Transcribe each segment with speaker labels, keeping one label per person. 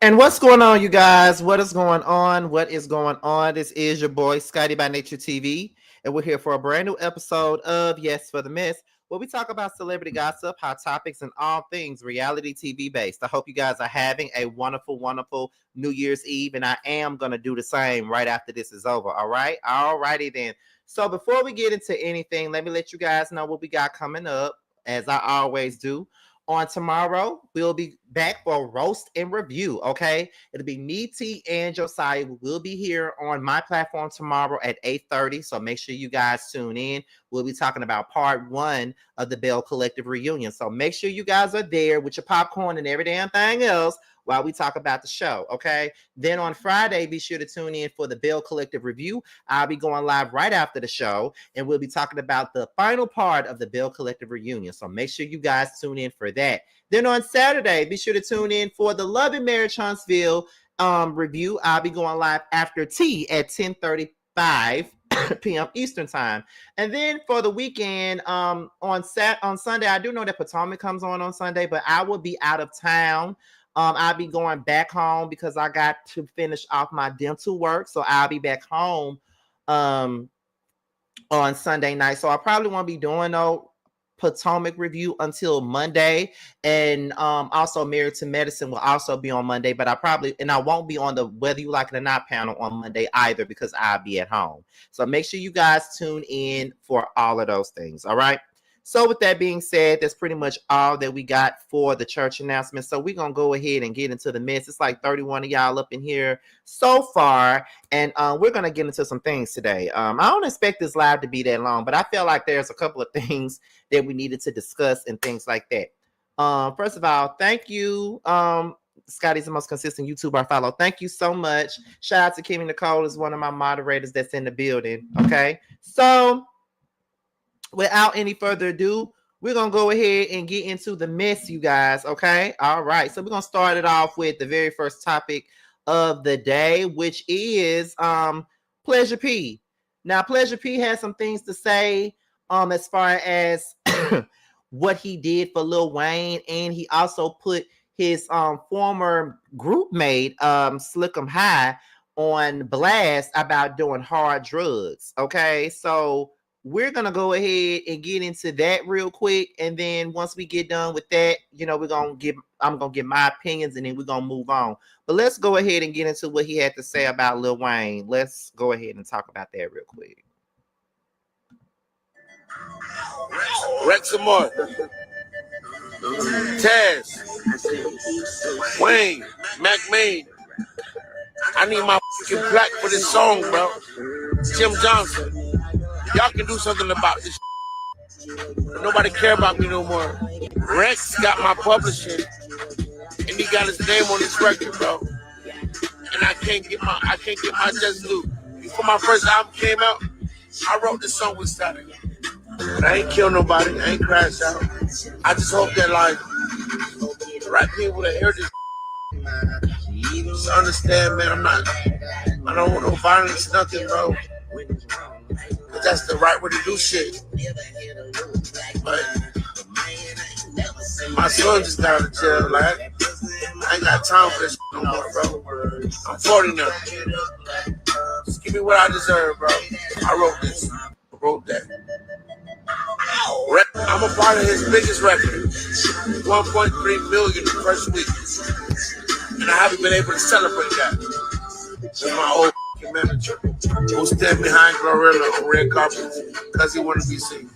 Speaker 1: And what's going on, you guys? What is going on? What is going on? This is your boy, Scotty by Nature TV, and we're here for a brand new episode of Yes for the Miss, where we talk about celebrity gossip, hot topics, and all things reality TV based. I hope you guys are having a wonderful, wonderful New Year's Eve, and I am going to do the same right after this is over, all right? All righty then. So before we get into anything, let me let you guys know what we got coming up, as I always do. On tomorrow, we'll be back for roast and review. Okay, it'll be me, T, and Josiah. We'll be here on my platform tomorrow at 8:30. So make sure you guys tune in. We'll be talking about part 1 of the Bell Collective reunion. So make sure you guys are there with your popcorn and every damn thing else while we talk about the show. Okay. Then on Friday, be sure to tune in for the Bell Collective review. I'll be going live right after the show, and we'll be talking about the final part of the Bell Collective reunion. So make sure you guys tune in for that. Then on Saturday, be sure to tune in for the Love and Marriage Huntsville review. I'll be going live after tea at 10:35 p.m. Eastern time. And then for the weekend, on Sunday, I do know that Potomac comes on Sunday, but I will be out of town. I'll be going back home because I got to finish off my dental work. So I'll be back home on Sunday night. So I probably won't be doing no Potomac review until Monday. And also Married to Medicine will also be on Monday, but I won't be on the Whether You Like It or Not panel on Monday either because I'll be at home. So make sure you guys tune in for all of those things. All right. So with that being said, that's pretty much all that we got for the church announcement. So we're going to go ahead and get into the mess. It's like 31 of y'all up in here so far. And we're going to get into some things today. I don't expect this live to be that long, but I feel like there's a couple of things that we needed to discuss and things like that. First of all, thank you. Scotty's the most consistent YouTuber I follow. Thank you so much. Shout out to Kimmy Nicole, is one of my moderators that's in the building. Okay. So without any further ado, we're going to go ahead and get into the mess, you guys, okay? All right, so we're going to start it off with the very first topic of the day, which is Pleasure P. Now, Pleasure P has some things to say as far as what he did for Lil Wayne, and he also put his former group mate, Slick 'em High, on blast about doing hard drugs, okay? So we're going to go ahead and get into that real quick. And then once we get done with that, I'm going to give my opinions and then we're going to move on. But let's go ahead and get into what he had to say about Lil Wayne. Let's go ahead and talk about that real quick.
Speaker 2: Rex Amor, Taz, Wayne, Mac Main. I need my fucking plaque for this song, bro. Jim Johnson. Y'all can do something about this. Nobody care about me no more. Rex got my publishing, and he got his name on this record, bro. And I can't get my just due. Before my first album came out, I wrote this song with Static. But I ain't kill nobody. I ain't crash out. I just hope that like the right people that hear this just understand, man. I don't want no violence, nothing, bro. But that's the right way to do shit. But my son just got out of jail. Like, I ain't got time for this no more, bro. I'm 40 now. Just give me what I deserve, bro. I wrote this. I wrote that. I'm a part of his biggest record. 1.3 million the first week. And I haven't been able to celebrate that. That's my old manager who stand behind Glorilla on red carpets because he wanted to be seen.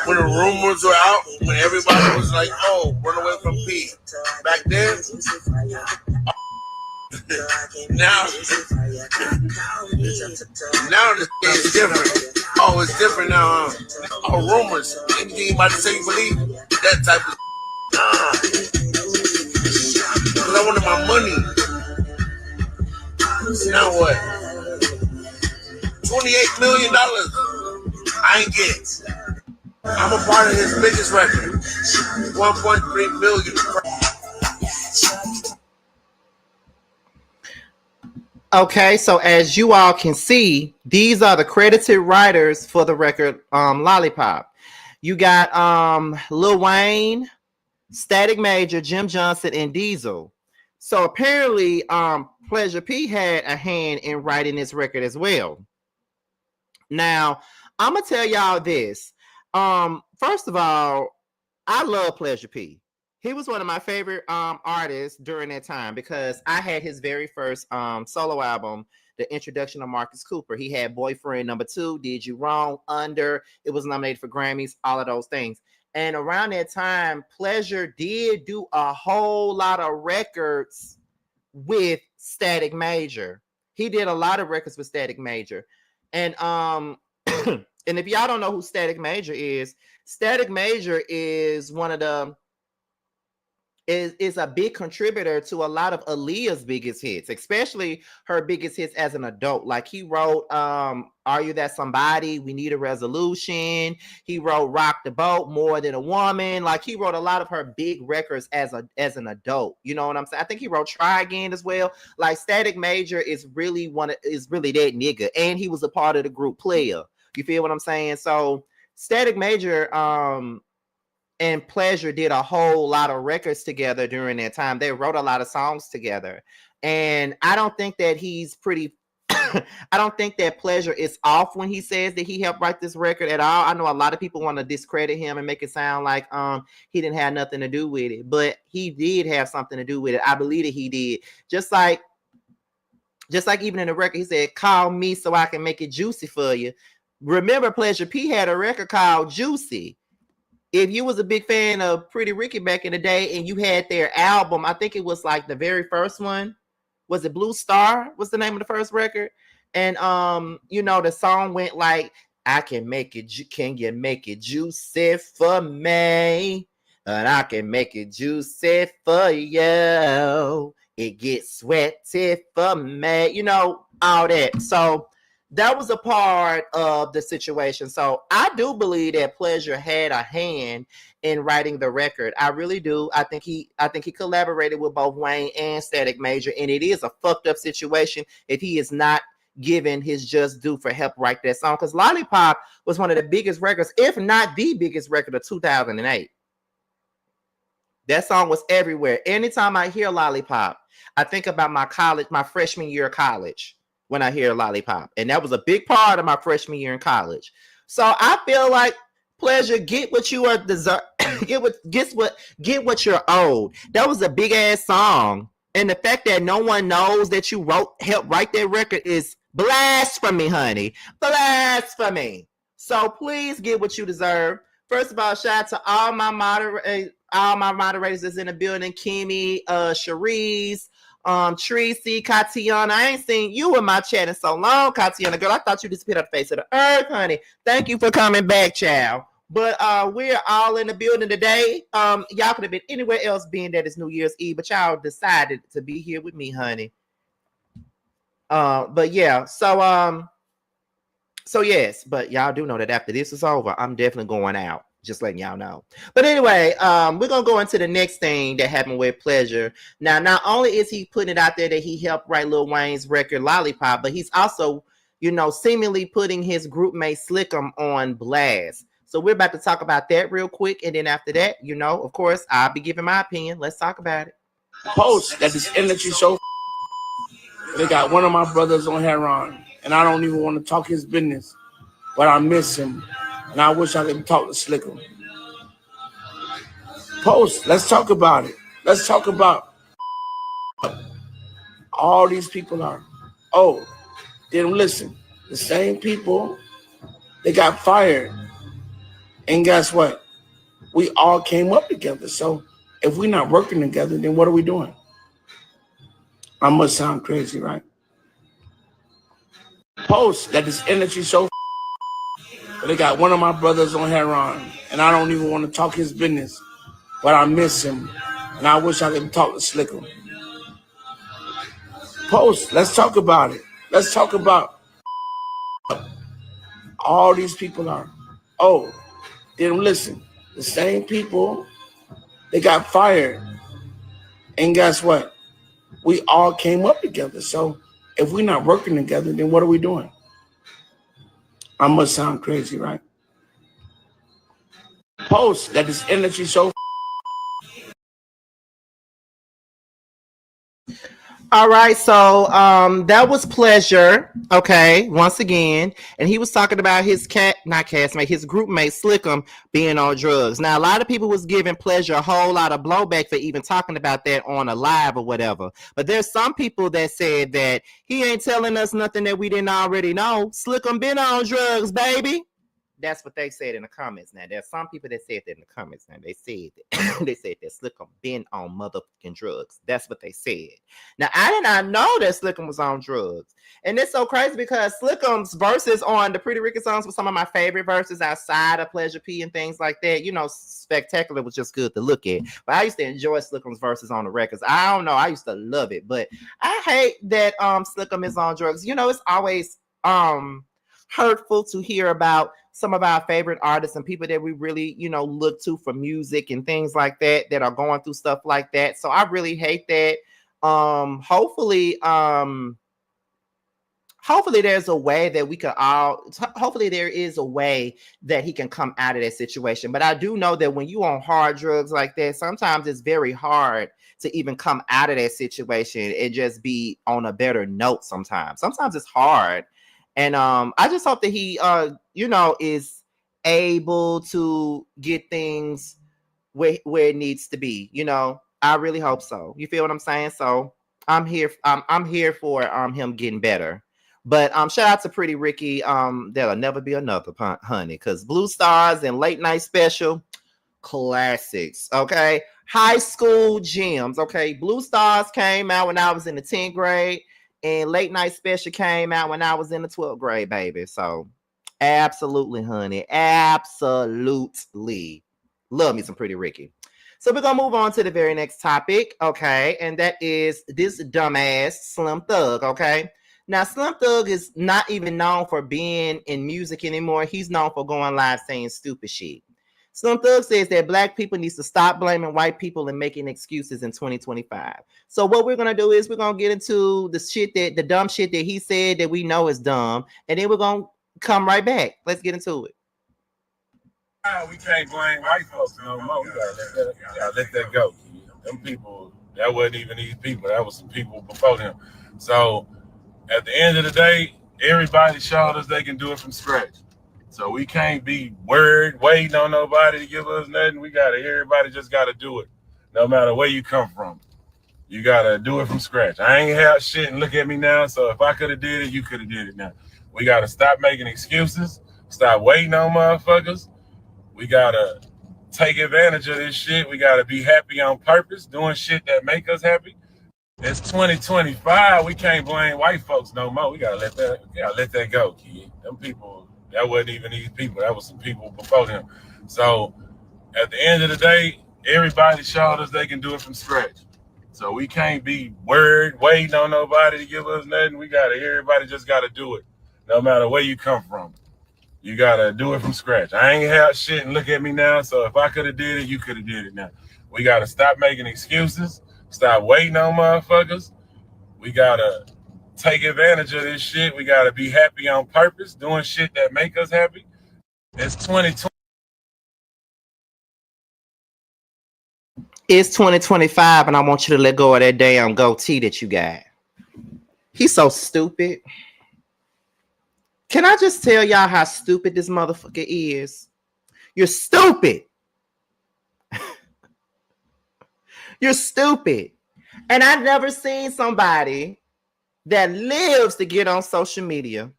Speaker 2: When the rumors were out, when everybody was like, "Oh, run away from P," back then, now this is different. Oh, it's different now. All rumors, anything you might say you believe, that type of. Because I wanted my money. Now what? $28 million. I ain't get it. I'm a part of his biggest record. 1.3 million.
Speaker 1: Okay, so as you all can see, these are the credited writers for the record Lollipop. You got Lil Wayne, Static Major, Jim Johnson, and Diesel. So apparently, Pleasure P had a hand in writing this record as well. Now, I'm gonna tell y'all this. First of all, I love Pleasure P. He was one of my favorite artists during that time because I had his very first solo album, The Introduction of Marcus Cooper. He had Boyfriend Number 2, Did You Wrong, Under. It was nominated for Grammys, all of those things. And around that time, Pleasure did do a whole lot of records with Static Major. He did a lot of records with Static Major. And and if y'all don't know who Static Major is one of the is a big contributor to a lot of Aaliyah's biggest hits, especially her biggest hits as an adult. Like he wrote Are You That Somebody? We Need a Resolution. He wrote Rock the Boat, More Than a Woman. Like he wrote a lot of her big records as an adult. You know what I'm saying? I think he wrote Try Again as well. Like Static Major is really that nigga. And he was a part of the group Player. You feel what I'm saying? So Static Major and Pleasure did a whole lot of records together during that time. They wrote a lot of songs together. And I don't think that he's pretty I don't think that Pleasure is off when he says that he helped write this record at all. I know a lot of people want to discredit him and make it sound like he didn't have nothing to do with it, but he did have something to do with it. I believe that he did. Just like even in the record, he said, call me so I can make it juicy for you. Remember, Pleasure P had a record called Juicy. If you was a big fan of Pretty Ricky back in the day and you had their album, I think it was like the very first one. Was it Blue Star? What's the name of the first record? And the song went like, I can make it, can you make it juicy for me? And I can make it juicy for you. It gets sweaty for me. All that. So that was a part of the situation. So I do believe that Pleasure had a hand in writing the record. I really do. I think he collaborated with both Wayne and Static Major, and it is a fucked up situation if he is not given his just due for help write that song. Because Lollipop was one of the biggest records, if not the biggest record of 2008. That song was everywhere. Anytime I hear Lollipop, I think about my freshman year of college. When I hear Lollipop, and that was a big part of my freshman year in college. So I feel like Pleasure, get what you are deserve, get what you're owed. That was a big ass song, and the fact that no one knows that you helped write that record is blasphemy, honey, blasphemy. So please get what you deserve. First of all, shout out to all my moderators that's in the building: Kimmy, Cherise, Tracy, Katiana. I ain't seen you in my chat in so long, Katiana. Girl, I thought you disappeared off the face of the earth, honey. Thank you for coming back, child. But we're all in the building today. Y'all could have been anywhere else, being that it's New Year's Eve, but y'all decided to be here with me, honey. But yeah, so yes, but y'all do know that after this is over, I'm definitely going out. Just letting y'all know. But anyway, we're going to go into the next thing that happened with Pleasure. Now, not only is he putting it out there that he helped write Lil Wayne's record Lollipop, but he's also, seemingly putting his group mate Slickum on blast. So we're about to talk about that real quick. And then after that, of course, I'll be giving my opinion. Let's talk about it.
Speaker 2: Post that this energy so they got one of my brothers on heroin, and I don't even want to talk his business, but I miss him. And I wish I could talk to Slickum. Post, let's talk about it. Let's talk about all these people are. Oh, then listen, the same people, they got fired. And guess what? We all came up together. So if we're not working together, then what are we doing? I must sound crazy, right? Post that this energy so they got one of my brothers on heroin, and I don't even want to talk his business, but I miss him, and I wish I could talk to Slickum. Post, let's talk about it. Let's talk about all these people are. Oh, then listen, the same people, they got fired. And guess what? We all came up together. So if we're not working together, then what are we doing? I must sound crazy, right? Post that this energy so
Speaker 1: All right, so that was Pleasure. Okay, once again, and he was talking about his not castmate, his group mate Slickum being on drugs. Now, a lot of people was giving Pleasure a whole lot of blowback for even talking about that on a live or whatever. But there's some people that said that he ain't telling us nothing that we didn't already know. Slickum been on drugs, baby. That's what they said in the comments. Now, there's some people that said that in the comments. Now, they said that they said that Slickum been on motherfucking drugs. That's what they said. Now, I did not know that Slickum was on drugs. And it's so crazy because Slickum's verses on the Pretty Ricky songs were some of my favorite verses outside of Pleasure P and things like that. You know, Spectacular was just good to look at. But I used to enjoy Slickum's verses on the records. I don't know. I used to love it. But I hate that Slickum is on drugs. You know, it's always hurtful to hear about some of our favorite artists and people that we really, you know, look to for music and things like that are going through stuff like that. So I really hate that. Hopefully there's a way that we could hopefully there is a way that he can come out of that situation. But I do know that when you on hard drugs like that, sometimes it's very hard to even come out of that situation and just be on a better note sometimes. Sometimes it's hard. And I just hope that he, you know, is able to get things where it needs to be. You know, I really hope so. You feel what I'm saying? So I'm here. I'm here for him getting better. But shout out to Pretty Ricky. There'll never be another, honey, because Blue Stars and Late Night Special, classics. Okay, high school gems. Okay, Blue Stars came out when I was in the 10th grade. And Late Night Special came out when I was in the 12th grade, baby. So, absolutely, honey. Absolutely. Love me some Pretty Ricky. So, we're going to move on to the very next topic, okay? And that is this dumbass Slim Thug, okay? Now, Slim Thug is not even known for being in music anymore. He's known for going live saying stupid shit. Slim Thug says that black people need to stop blaming white people and making excuses in 2025. So what we're going to do is we're going to get into the dumb shit that he said that we know is dumb. And then we're going to come right back. Let's get into it.
Speaker 3: We can't blame white folks no more. We gotta let that go. Them people, that wasn't even these people. That was some people before them. So at the end of the day, everybody showed us they can do it from scratch. So we can't be waiting on nobody to give us nothing. Everybody just got to do it. No matter where you come from. You got to do it from scratch. I ain't had shit and look at me now. So if I could have did it, you could have did it now. We got to stop making excuses. Stop waiting on motherfuckers. We got to take advantage of this shit. We got to be happy on purpose, doing shit that make us happy. It's 2025. We can't blame white folks no more. We got to let that go, kid. Them people, that wasn't even these people. That was some people before them. So at the end of the day, everybody showed us they can do it from scratch. So we can't be waiting on nobody to give us nothing. Everybody just got to do it. No matter where you come from. You got to do it from scratch. I ain't had shit and look at me now. So if I could have did it, you could have did it now. We got to stop making excuses. Stop waiting on motherfuckers. We got to take advantage of this shit. We got to be happy on purpose, doing shit that make us happy. It's 2020.
Speaker 1: It's 2025, and I want you to let go of that damn goatee that you got. He's so stupid. Can I just tell y'all how stupid this motherfucker is? You're stupid. You're stupid. And I've never seen somebody that lives to get on social media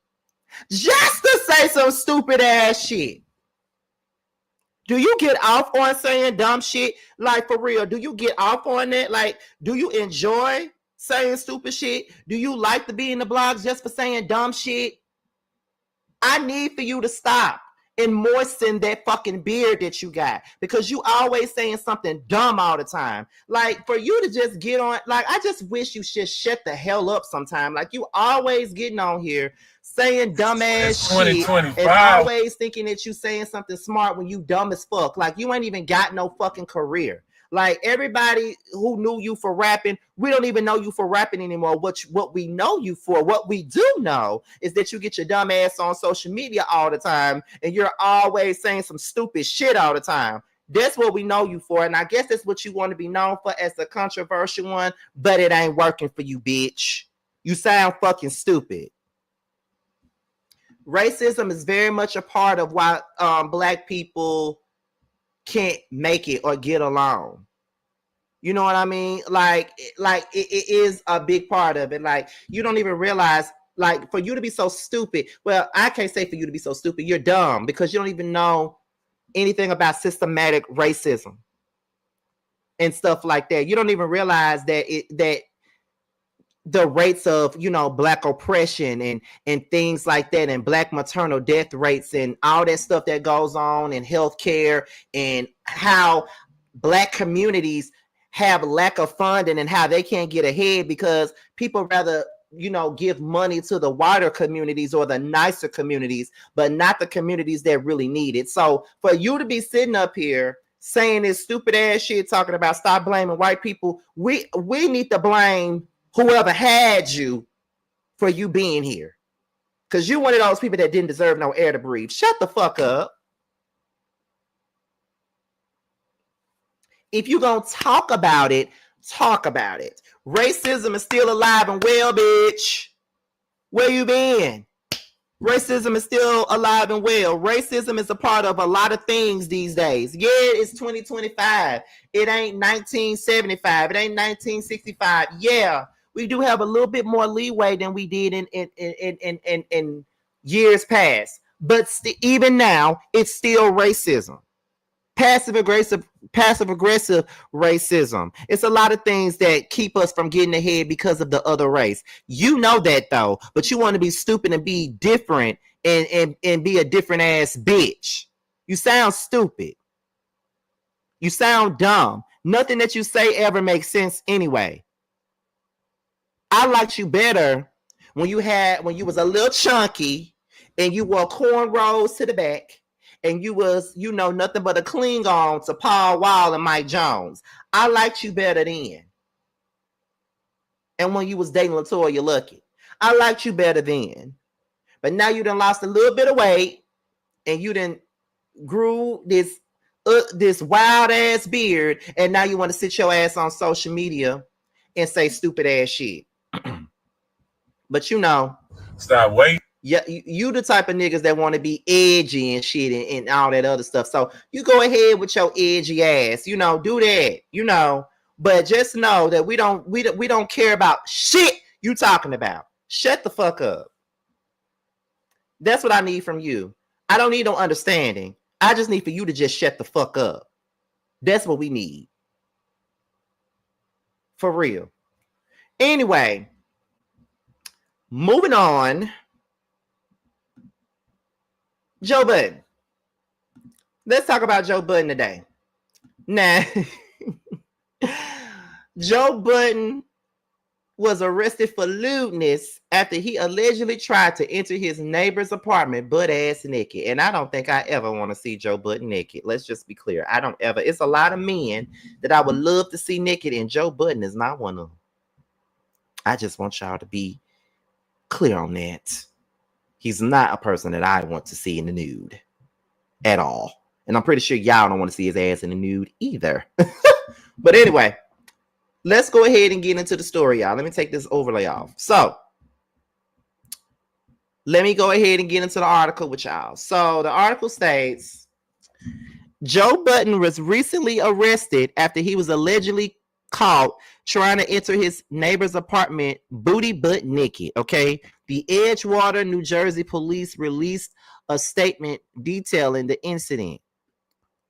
Speaker 1: just to say some stupid ass shit. Do you get off on saying dumb shit? Like, for real, do you get off on it? Like, do you enjoy saying stupid shit? Do you like to be in the blogs just for saying dumb shit? I need for you to stop and moisten that fucking beard that you got, because you always saying something dumb all the time. Like, for you to just get on, like, I just wish you should shut the hell up sometime. Like, you always getting on here saying dumbass shit and always thinking that you saying something smart when you dumb as fuck. Like, you ain't even got no fucking career. Like, everybody who knew you for rapping, we don't even know you for rapping anymore. What we know you for, what we do know, is that you get your dumb ass on social media all the time, and you're always saying some stupid shit all the time. That's what we know you for. And I guess that's what you want to be known for as a controversial one, but it ain't working for you, bitch. You sound fucking stupid. Racism is very much a part of why Black people can't make it or get along. You know what I mean? Like it is a big part of it. Like, you don't even realize, like, for you to be so stupid. Well, I can't say for you to be so stupid. You're dumb because you don't even know anything about systematic racism and stuff like that. You don't even realize that the rates of, you know, Black oppression and things like that, and Black maternal death rates and all that stuff that goes on in healthcare, and how Black communities have lack of funding and how they can't get ahead because people rather, you know, give money to the wider communities or the nicer communities, but not the communities that really need it. So for you to be sitting up here saying this stupid ass shit, talking about stop blaming white people, we need to blame whoever had you for you being here. Because you're one of those people that didn't deserve no air to breathe. Shut the fuck up. If you're going to talk about it, talk about it. Racism is still alive and well, bitch. Where you been? Racism is still alive and well. Racism is a part of a lot of things these days. Yeah, it's 2025. It ain't 1975. It ain't 1965. Yeah, we do have a little bit more leeway than we did in years past. But even now, it's still racism. Passive aggressive racism. It's a lot of things that keep us from getting ahead because of the other race. You know that though, but you want to be stupid and be different and be a different ass bitch. You sound stupid. You sound dumb. Nothing that you say ever makes sense anyway. I liked you better when you was a little chunky and you wore cornrows to the back. And you was, you know, nothing but a Klingon to Paul Wall and Mike Jones. I liked you better then. And when you was dating LaToya Luckett, I liked you better then. But now you done lost a little bit of weight, and you done grew this wild ass beard, and now you want to sit your ass on social media and say stupid ass shit. But you know,
Speaker 3: stop waiting.
Speaker 1: Yeah, you the type of niggas that want to be edgy and shit and all that other stuff. So you go ahead with your edgy ass, you know, do that, you know. But just know that we don't care about shit you talking about. Shut the fuck up. That's what I need from you. I don't need no understanding. I just need for you to just shut the fuck up. That's what we need. For real. Anyway, moving on. Joe Budden. Let's talk about Joe Budden today. Now, Joe Budden was arrested for lewdness after he allegedly tried to enter his neighbor's apartment butt-ass naked. And I don't think I ever want to see Joe Budden naked. Let's just be clear. I don't ever. It's a lot of men that I would love to see naked, and Joe Budden is not one of them. I just want y'all to be clear on that. He's not a person that I want to see in the nude at all. And I'm pretty sure y'all don't want to see his ass in the nude either. But anyway, let's go ahead and get into the story, y'all. Let me take this overlay off. So, let me go ahead and get into the article with y'all. So, the article states, Joe Budden was recently arrested after he was allegedly caught trying to enter his neighbor's apartment booty butt naked. Okay, the Edgewater, New Jersey police released a statement detailing the incident.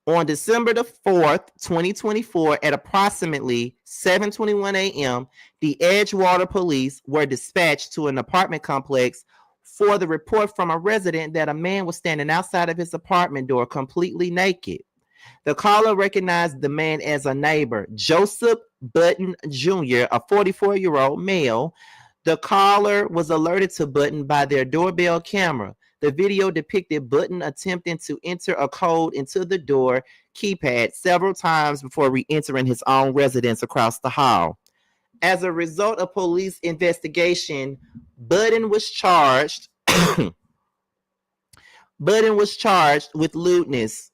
Speaker 1: On December the 4th, 2024, at approximately 7:21 a.m., the Edgewater police were dispatched to an apartment complex for the report from a resident that a man was standing outside of his apartment door completely naked. The caller recognized the man as a neighbor, Joseph Budden Jr., a 44-year-old male. The caller was alerted to Budden by their doorbell camera. The video depicted Budden attempting to enter a code into the door keypad several times before re-entering his own residence across the hall. As a result of police investigation, Budden was charged with lewdness,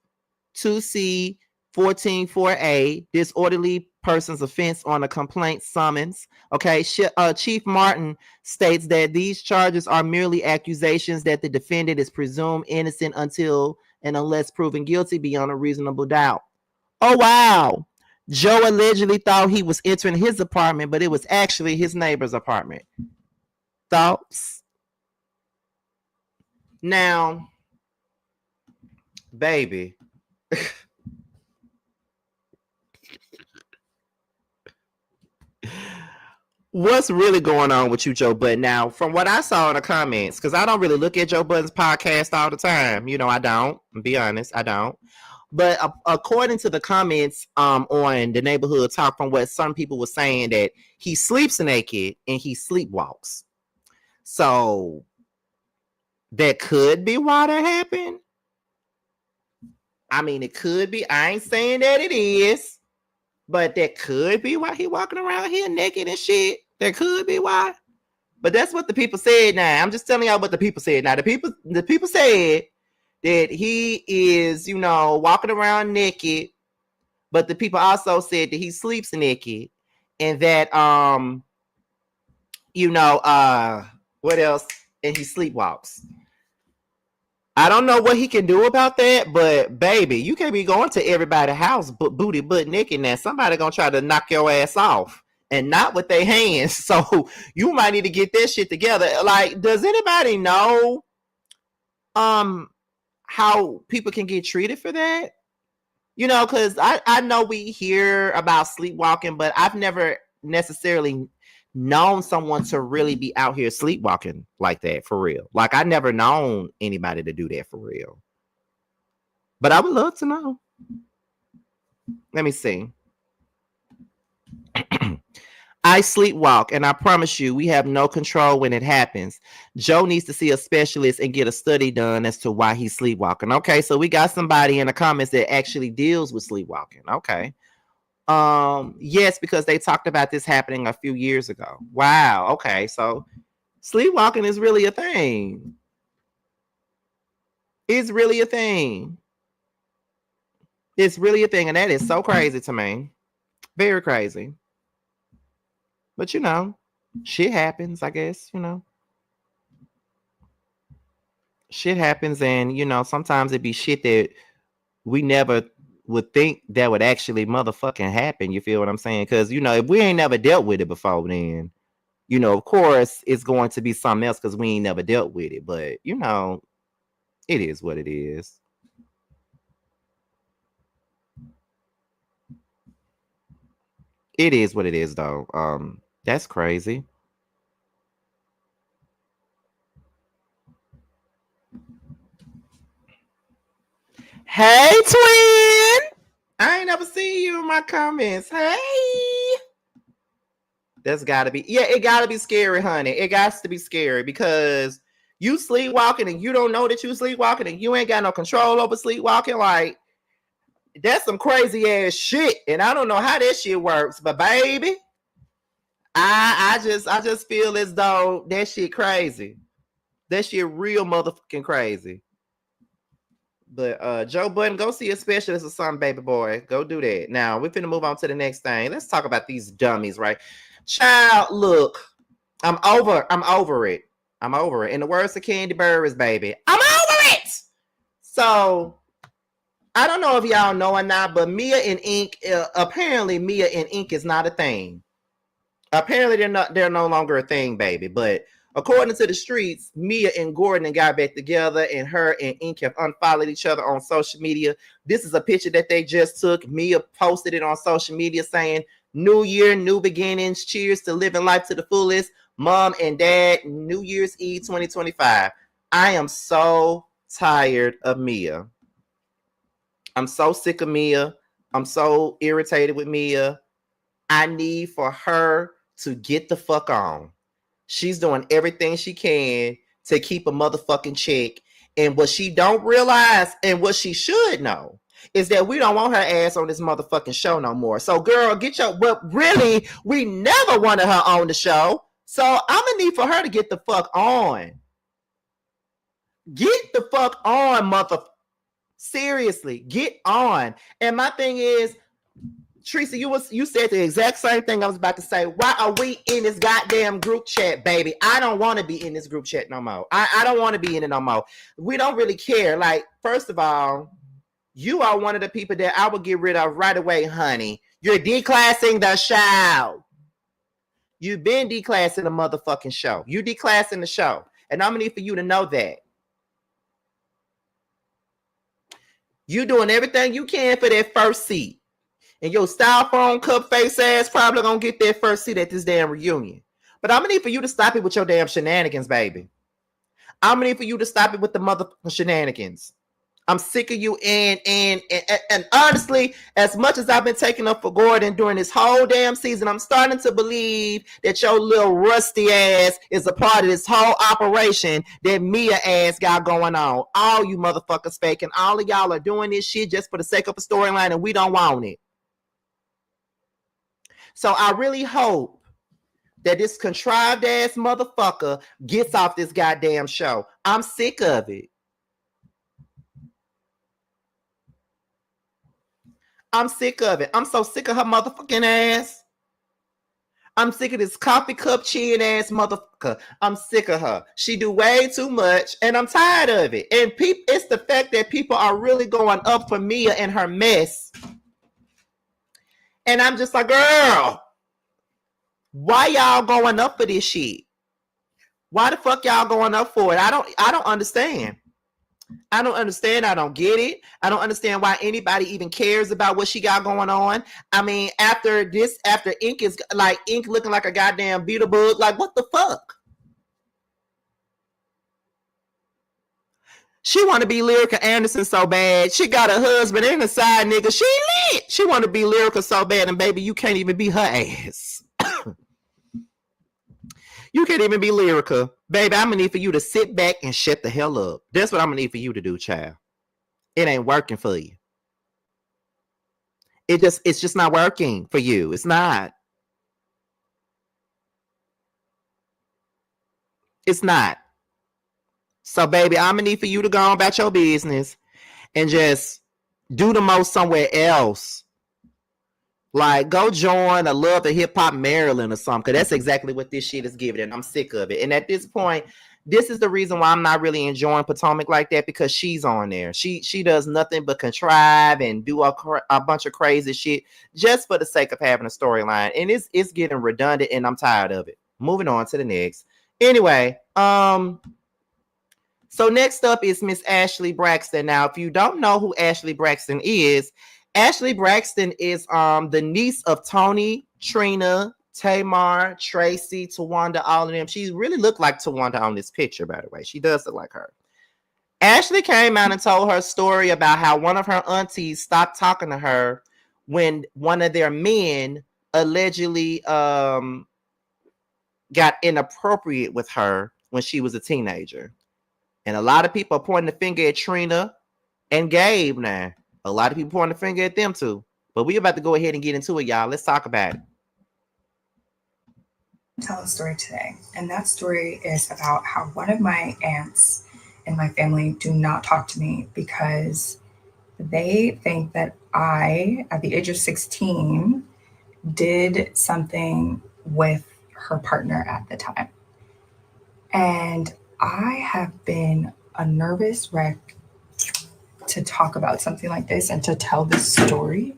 Speaker 1: 2C 144A, disorderly person's offense on a complaint summons. Okay, Chief Martin states that these charges are merely accusations that the defendant is presumed innocent until and unless proven guilty beyond a reasonable doubt. Oh, wow. Joe allegedly thought he was entering his apartment, but it was actually his neighbor's apartment. Thoughts? Now, baby. What's really going on with you, Joe Budden? Now, from what I saw in the comments, because I don't really look at Joe Budden's podcast all the time. You know, I don't. Be honest, I don't. But according to the comments on the neighborhood talk, from what some people were saying, that he sleeps naked and he sleepwalks. So that could be why that happened. I mean, it could be. I ain't saying that it is, but that could be why he walking around here naked and shit. That could be why. But that's what the people said now. I'm just telling y'all what the people said. Now, the people said that he is, you know, walking around naked, but the people also said that he sleeps naked and that, you know, what else? And he sleepwalks. I don't know what he can do about that, but baby, you can't be going to everybody's house booty butt naked now. Somebody gonna try to knock your ass off, and not with their hands. So you might need to get that shit together. Like, does anybody know how people can get treated for that? You know, because I know we hear about sleepwalking, but I've never necessarily known someone to really be out here sleepwalking like that for real. Like, I never known anybody to do that for real. But I would love to know. Let me see. I sleepwalk, and I promise you, we have no control when it happens. Joe needs to see a specialist and get a study done as to why he's sleepwalking. Okay, so we got somebody in the comments that actually deals with sleepwalking. Okay. Yes, because they talked about this happening a few years ago. Wow. Okay, so sleepwalking is really a thing. It's really a thing. It's really a thing, and that is so crazy to me. Very crazy. But you know, shit happens, I guess, you know. Shit happens, and you know, sometimes it be shit that we never would think that would actually motherfucking happen. You feel what I'm saying? Because, you know, if we ain't never dealt with it before, then, you know, of course, it's going to be something else because we ain't never dealt with it. But, you know, it is what it is. It is what it is, though. That's crazy. Hey, twin. I ain't never seen you in my comments. Hey. That's gotta be, yeah, it gotta be scary, honey. It got to be scary because you sleepwalking and you don't know that you sleepwalking and you ain't got no control over sleepwalking. Like, that's some crazy ass shit. And I don't know how that shit works, but baby, I just feel as though that shit crazy. That shit real motherfucking crazy. But Joe Budden, go see a specialist or something, baby boy. Go do that. Now, we're finna move on to the next thing. Let's talk about these dummies, right? Child, look, I'm over it. I'm over it. In the words of Candy Burris, baby, I'm over it. So, I don't know if y'all know or not, but Mia and Ink, apparently Mia and Ink is not a thing. Apparently they're no longer a thing, baby. But according to the streets, Mia and Gordon got back together, and her and Ink have unfollowed each other on social media. This is a picture that they just took. Mia posted it on social media saying, "New year, new beginnings. Cheers to living life to the fullest. Mom and Dad, New Year's Eve 2025. I am so tired of Mia. I'm so sick of Mia. I'm so irritated with Mia. I need for her to get the fuck on. She's doing everything she can to keep a motherfucking check. And what she don't realize and what she should know is that we don't want her ass on this motherfucking show no more. So, girl, get your... But really, we never wanted her on the show. So, I'm going to need for her to get the fuck on. Get the fuck on, motherfucker. Seriously, get on. And my thing is, Teresa, you said the exact same thing I was about to say. Why are we in this goddamn group chat, baby? I don't want to be in this group chat no more. I don't want to be in it no more. We don't really care. Like, first of all, you are one of the people that I would get rid of right away, honey. You're declassing the show. You've been declassing the motherfucking show. You declassing the show. And I'm going to need for you to know that. You doing everything you can for that first seat. And your styrofoam cup face ass probably gonna get that first seat at this damn reunion. But I'm gonna need for you to stop it with your damn shenanigans, baby. I'm gonna need for you to stop it with the motherfucking shenanigans. I'm sick of you. And honestly, as much as I've been taking up for Gordon during this whole damn season, I'm starting to believe that your little rusty ass is a part of this whole operation that Mia ass got going on. All you motherfuckers faking. All of y'all are doing this shit just for the sake of a storyline, and we don't want it. So I really hope that this contrived ass motherfucker gets off this goddamn show. I'm sick of it. I'm sick of it. I'm so sick of her motherfucking ass. I'm sick of this coffee cup chin ass motherfucker. I'm sick of her. She do way too much, and I'm tired of it. And it's the fact that people are really going up for Mia and her mess. And I'm just like, girl, why y'all going up for this shit? Why the fuck y'all going up for it? I don't understand. I don't understand. I don't get it. I don't understand why anybody even cares about what she got going on. I mean, after Ink is like Ink looking like a goddamn beetle bug, like what the fuck? She want to be Lyrica Anderson so bad. She got a husband and a side nigga. She lit. She want to be Lyrica so bad, and baby, you can't even be her ass. You can't even be Lyrica. Baby, I'm going to need for you to sit back and shut the hell up. That's what I'm going to need for you to do, child. It ain't working for you. It's just not working for you. It's not. It's not. So, baby, I'm going to need for you to go on about your business and just do the most somewhere else. Like, go join a Love the Hip Hop Maryland or something, because that's exactly what this shit is giving, and I'm sick of it. And at this point, this is the reason why I'm not really enjoying Potomac like that, because she's on there. She does nothing but contrive and do a bunch of crazy shit just for the sake of having a storyline. And it's getting redundant, and I'm tired of it. Moving on to the next. Anyway, so next up is Miss Ashlee Braxton. Now, if you don't know who Ashlee Braxton is the niece of Tony, Trina, Tamar, Tracy, Tawanda, all of them. She really looked like Tawanda on this picture, by the way. She does look like her. Ashlee came out and told her story about how one of her aunties stopped talking to her when one of their men allegedly got inappropriate with her when she was a teenager. And a lot of people are pointing the finger at Trina and Gabe now. A lot of people pointing the finger at them too. But we're about to go ahead and get into it, y'all. Let's talk about it.
Speaker 4: Tell a story today. And that story is about how one of my aunts in my family do not talk to me because they think that I, at the age of 16, did something with her partner at the time. And I have been a nervous wreck to talk about something like this and to tell this story.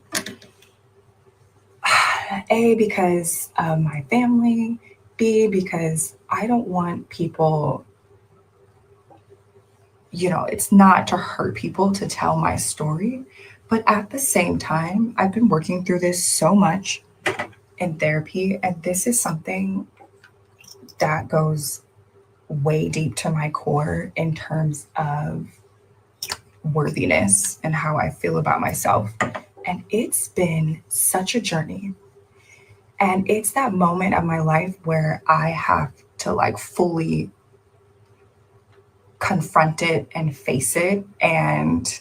Speaker 4: A, because of my family. B, because I don't want people, it's not to hurt people to tell my story. But at the same time, I've been working through this so much in therapy. And this is something that goes way deep to my core in terms of worthiness and how I feel about myself. And it's been such a journey. And it's that moment of my life where I have to fully confront it and face it and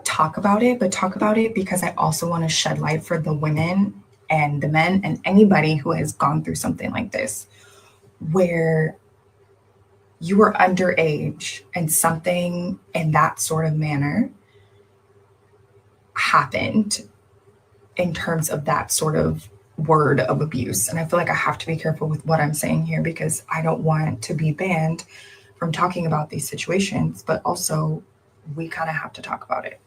Speaker 4: talk about it, but talk about it because I also want to shed light for the women and the men and anybody who has gone through something like this, where you were underage and something in that sort of manner happened in terms of that sort of word of abuse. And I feel like I have to be careful with what I'm saying here because I don't want to be banned from talking about these situations, but also we kind of have to talk about it.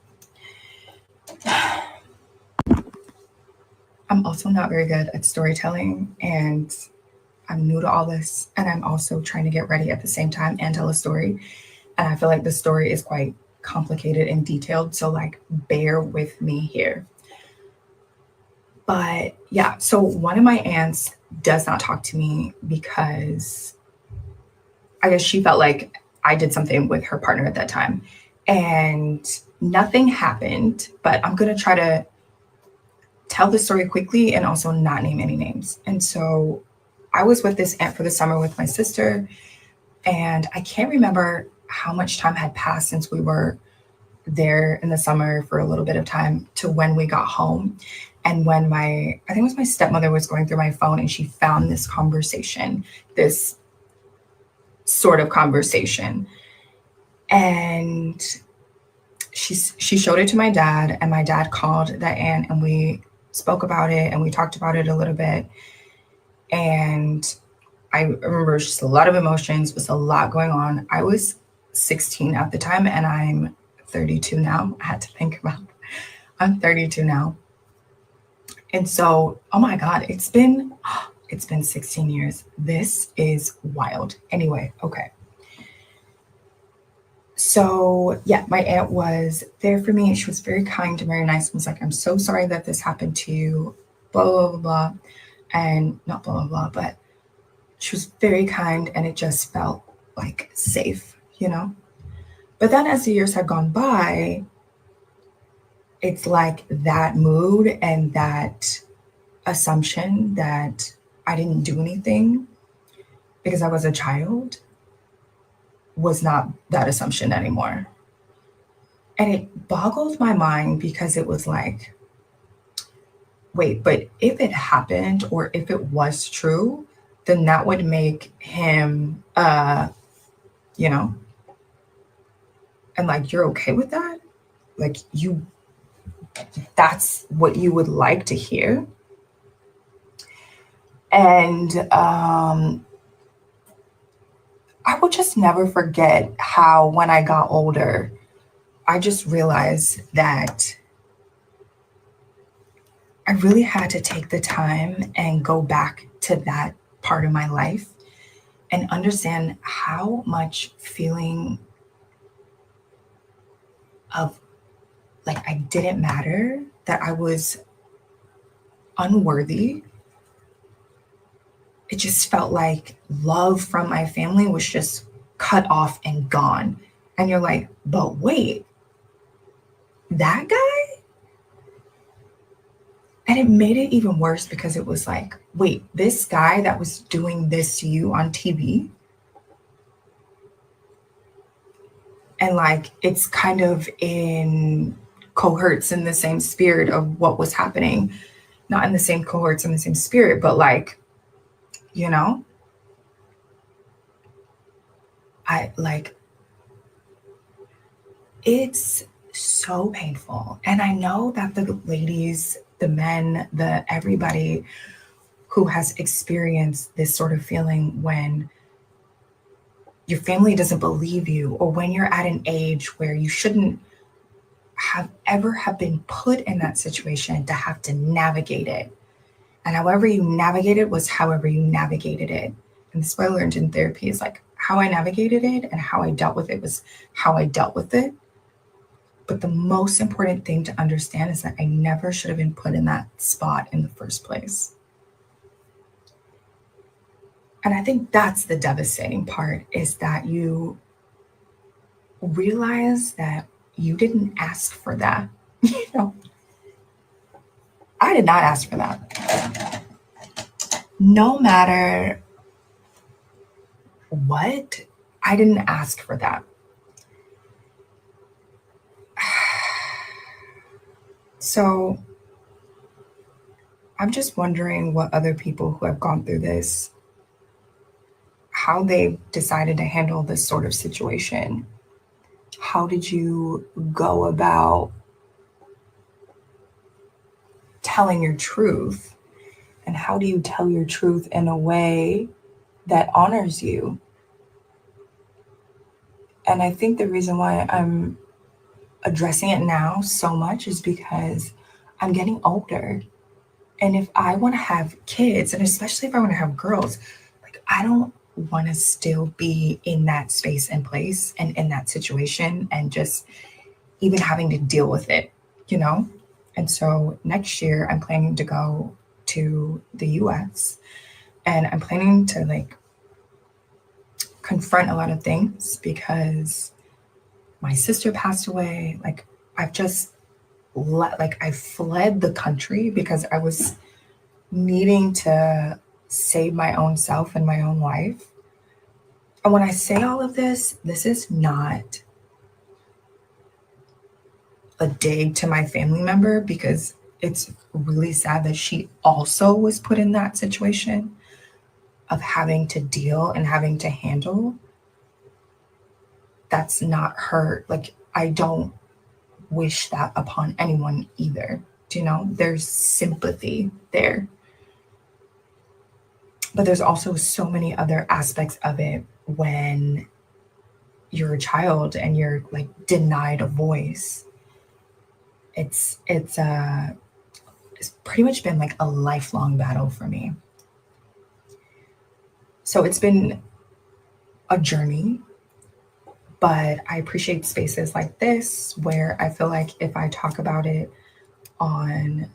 Speaker 4: I'm also not very good at storytelling, and I'm new to all this, and I'm also trying to get ready at the same time and tell a story. And I feel like the story is quite complicated and detailed, so like bear with me here. But yeah, so one of my aunts does not talk to me because I guess she felt like I did something with her partner at that time. And nothing happened, but I'm going to try to tell the story quickly and also not name any names. And so I was with this aunt for the summer with my sister, and I can't remember how much time had passed since we were there in the summer for a little bit of time to when we got home. And when I think it was my stepmother was going through my phone and she found this conversation, this sort of conversation. And she showed it to my dad, and my dad called that aunt and we spoke about it and we talked about it a little bit. And I remember just a lot of emotions, was a lot going on. I was 16 at the time and I'm 32 now. I had to think about it. I'm 32 now. And so, oh my God, it's been 16 years. This is wild. Anyway, okay. So yeah, my aunt was there for me. She was very kind and very nice. Was like, I'm so sorry that this happened to you, blah, blah, blah, blah. And not blah, blah, blah, but she was very kind and it just felt like safe, you know? But then as the years had gone by, it's like that mood and that assumption that I didn't do anything because I was a child was not that assumption anymore. And it boggled my mind because it was like, wait, but if it happened or if it was true, then that would make him, you know, and like, you're okay with that? Like that's what you would like to hear? And I will just never forget how when I got older, I just realized that I really had to take the time and go back to that part of my life and understand how much feeling of like I didn't matter, that I was unworthy. It just felt like love from my family was just cut off and gone. And you're like, but wait, that guy? And it made it even worse because it was like, wait, this guy that was doing this to you on TV? And like, it's kind of cohorts in the same spirit of what was happening. Not in the same cohorts, in the same spirit, but like, you know, it's so painful. And I know that the ladies, the men, everybody who has experienced this sort of feeling when your family doesn't believe you, or when you're at an age where you shouldn't have been put in that situation to have to navigate it. And however you navigate it was however you navigated it. And this is what I learned in therapy is like how I navigated it and how I dealt with it was how I dealt with it. But the most important thing to understand is that I never should have been put in that spot in the first place. And I think that's the devastating part, is that you realize that you didn't ask for that. You know, I did not ask for that. No matter what, I didn't ask for that. So I'm just wondering what other people who have gone through this, how they decided to handle this sort of situation. How did you go about telling your truth? And how do you tell your truth in a way that honors you? And I think the reason why I'm addressing it now so much is because I'm getting older. And if I want to have kids, and especially if I want to have girls, like I don't want to still be in that space and place and in that situation and just even having to deal with it, you know? And so next year I'm planning to go to the US and I'm planning to like confront a lot of things because my sister passed away. Like I've just I fled the country because I was needing to save my own self and my own life. And when I say all of this, this is not a dig to my family member because it's really sad that she also was put in that situation of having to deal and having to handle. That's not her. Like, I don't wish that upon anyone either. Do you know? There's sympathy there. But there's also so many other aspects of it when you're a child and you're like denied a voice. It's pretty much been like a lifelong battle for me. So it's been a journey, but I appreciate spaces like this where I feel like if I talk about it on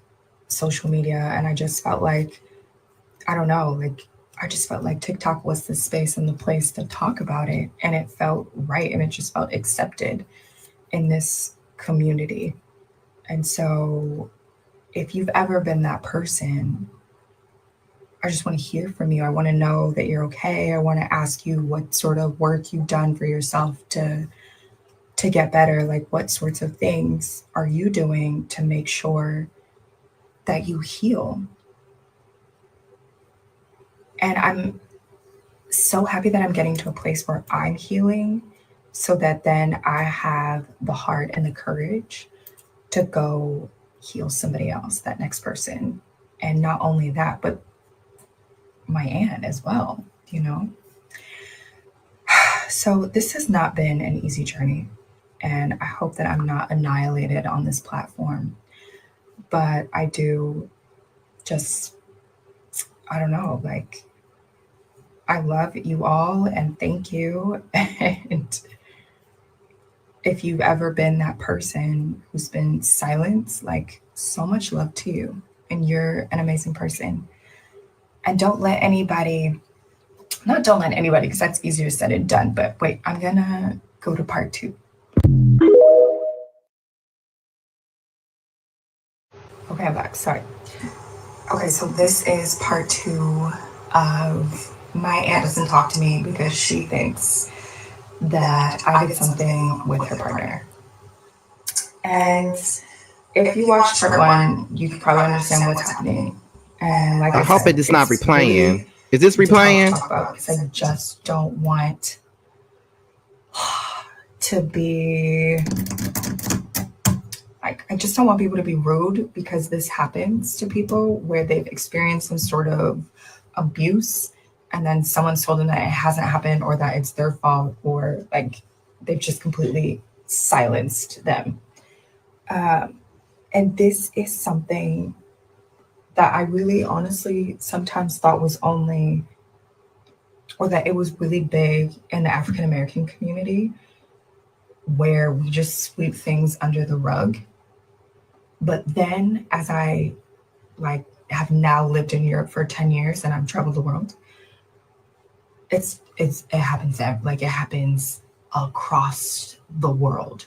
Speaker 4: social media and I just felt like, I don't know, like I just felt like TikTok was the space and the place to talk about it. And it felt right and it just felt accepted in this community. And so if you've ever been that person, I just want to hear from you. I want to know that you're okay. I want to ask you what sort of work you've done for yourself to get better. Like what sorts of things are you doing to make sure that you heal? And I'm so happy that I'm getting to a place where I'm healing so that then I have the heart and the courage to go heal somebody else, that next person. And not only that, but my aunt as well, you know? So this has not been an easy journey. And I hope that I'm not annihilated on this platform. But I do just, I don't know, like, I love you all and thank you. And if you've ever been that person who's been silenced, like so much love to you. And you're an amazing person. And don't let anybody, because that's easier said than done. But wait, I'm going to go to part 2. Okay, I'm back. Sorry. Okay, so this is part 2 of my aunt doesn't talk to me because she thinks that I did something with her partner. And if you watched part 1, you could probably understand what's happening. And like
Speaker 1: I hope it is not replaying. Is this replaying?
Speaker 4: Because I just don't want to be like, I just don't want people to be rude because this happens to people where they've experienced some sort of abuse and then someone's told them that it hasn't happened or that it's their fault or like they've just completely silenced them. And this is something that I really honestly sometimes thought was only, or that it was really big in the African American community where we just sweep things under the rug. But then as I like have now lived in Europe for 10 years and I've traveled the world, it happens across the world,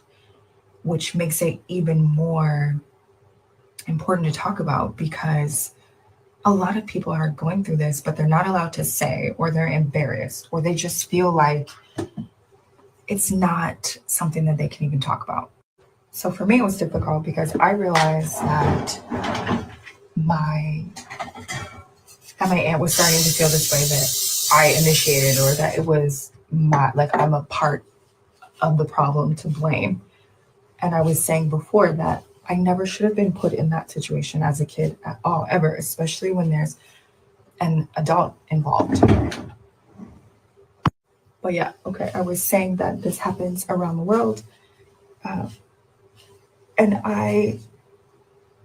Speaker 4: which makes it even more important to talk about because a lot of people are going through this, but they're not allowed to say, or they're embarrassed, or they just feel like it's not something that they can even talk about. So for me, it was difficult because I realized that my aunt was starting to feel this way that I initiated or that it was I'm a part of the problem to blame. And I was saying before that I never should have been put in that situation as a kid at all, ever, especially when there's an adult involved. But yeah, okay, I was saying that this happens around the world. And I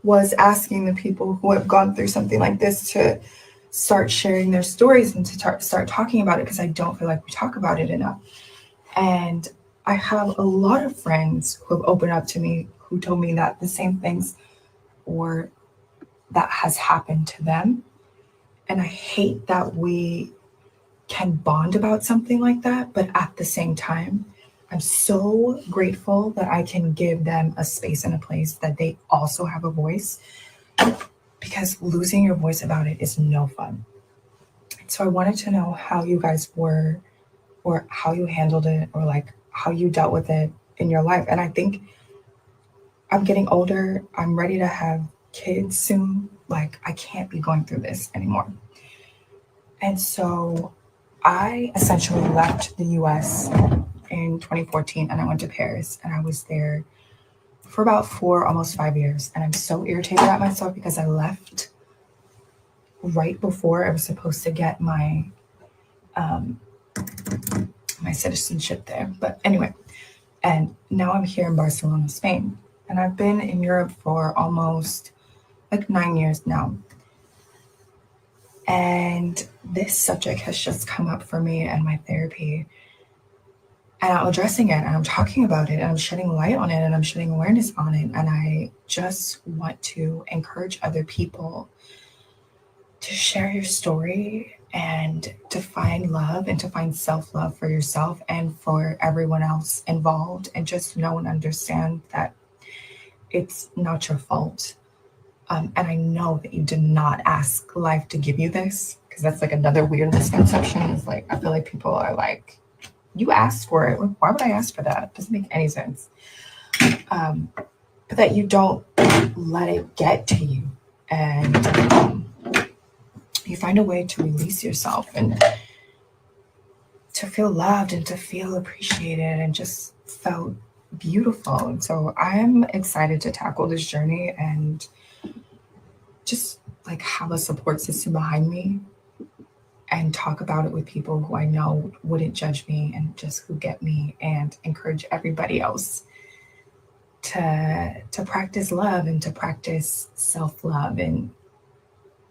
Speaker 4: was asking the people who have gone through something like this to start sharing their stories and to start talking about it, because I don't feel like we talk about it enough. And I have a lot of friends who have opened up to me who told me that the same things or that has happened to them. And I hate that we can bond about something like that, but at the same time, I'm so grateful that I can give them a space and a place that they also have a voice, because losing your voice about it is no fun. So I wanted to know how you guys were, or how you handled it, or like how you dealt with it in your life. And I think I'm getting older. I'm ready to have kids soon. Like, I can't be going through this anymore. And so I essentially left the US in 2014 and I went to Paris, and I was there for about 4, almost 5 years. And I'm so irritated at myself because I left right before I was supposed to get my my citizenship there. But anyway, and now I'm here in Barcelona, Spain. And I've been in Europe for almost like 9 years now. And this subject has just come up for me and my therapy. And I'm addressing it and I'm talking about it and I'm shedding light on it and I'm shedding awareness on it. And I just want to encourage other people to share your story and to find love and to find self-love for yourself and for everyone else involved, and just know and understand that it's not your fault. And I know that you did not ask life to give you this, because that's like another weird misconception. It's like, I feel like people are like, you asked for it. Like, why would I ask for that? It doesn't make any sense. But that you don't let it get to you, and you find a way to release yourself and to feel loved and to feel appreciated and just felt beautiful. And so I'm excited to tackle this journey and just like have a support system behind me and talk about it with people who I know wouldn't judge me and just who get me, and encourage everybody else to practice love and to practice self-love. And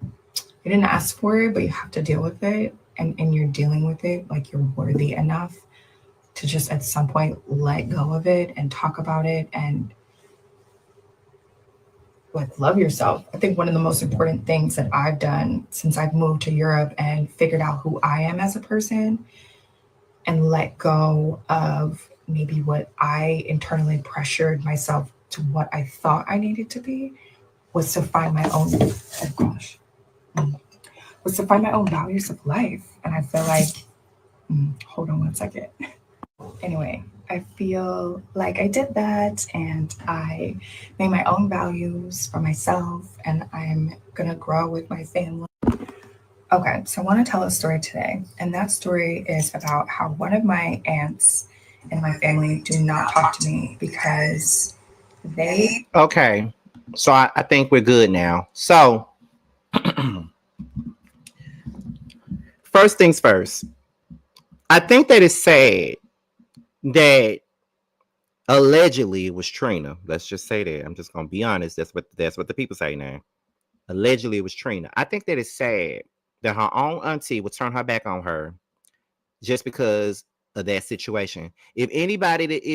Speaker 4: you didn't ask for it, but you have to deal with it. And you're dealing with it like you're worthy enough to just at some point let go of it and talk about it and like love yourself. I think one of the most important things that I've done since I've moved to Europe and figured out who I am as a person and let go of maybe what I internally pressured myself to what I thought I needed to be was to find my own, was to find my own values of life. And I feel like, hold on one second. Anyway, I feel like I did that and I made my own values for myself, and I'm gonna grow with my family. Okay, so I want to tell a story today, and that story is about how one of my aunts in my family do not talk to me because they...
Speaker 1: Okay, so I think we're good now. So first things first, I think that it's sad that allegedly it was Trina. Let's just say that. I'm just gonna be honest. That's what the people say now. Allegedly it was Trina. I think that it's sad that her own auntie would turn her back on her just because of that situation. If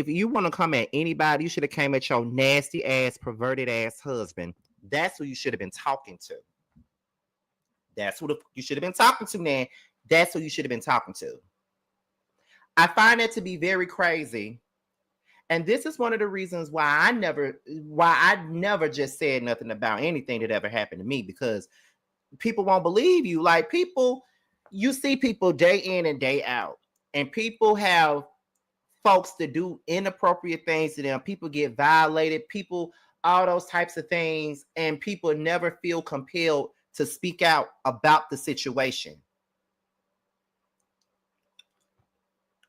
Speaker 1: you want to come at anybody, you should have came at your nasty ass, perverted ass husband. That's who you should have been talking to. That's who you should have been talking to, man. That's who you should have been talking to. I find that to be very crazy. And this is one of the reasons why I never just said nothing about anything that ever happened to me, because people won't believe you. Like, you see people day in and day out, and people have folks that do inappropriate things to them. People get violated, all those types of things, and people never feel compelled to speak out about the situation.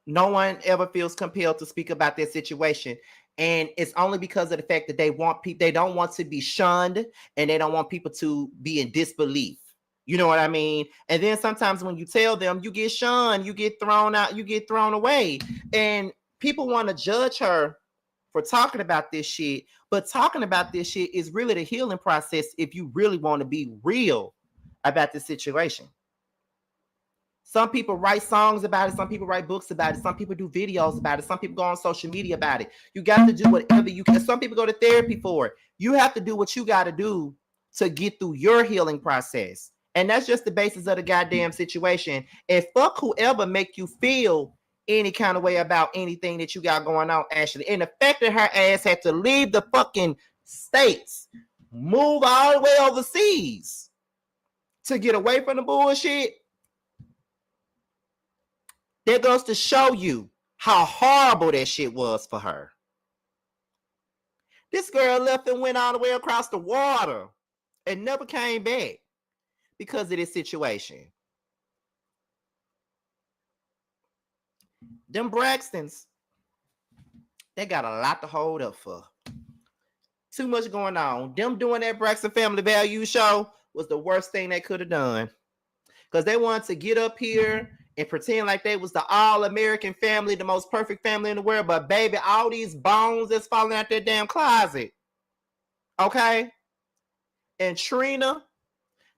Speaker 1: No one ever feels compelled to speak about their situation. And it's only because of the fact that they don't want to be shunned, and they don't want people to be in disbelief. You know what I mean? And then sometimes when you tell them, you get shunned, you get thrown out, you get thrown away. And people want to judge her for talking about this shit. But talking about this shit is really the healing process if you really want to be real about the situation. Some people write songs about it. Some people write books about it. Some people do videos about it. Some people go on social media about it. You got to do whatever you can. Some people go to therapy for it. You have to do what you got to do to get through your healing process. And that's just the basis of the goddamn situation. And fuck whoever make you feel any kind of way about anything that you got going on, Ashlee. And the fact that her ass had to leave the fucking states, move all the way overseas to get away from the bullshit, that goes to show you how horrible that shit was for her. This girl left and went all the way across the water and never came back because of this situation. Them Braxtons, they got a lot to hold up for. Too much going on. Them doing that Braxton Family Value show was the worst thing they could have done. Because they wanted to get up here and pretend like they was the all-American family, the most perfect family in the world. But baby, all these bones that's falling out their damn closet. Okay? And Trina,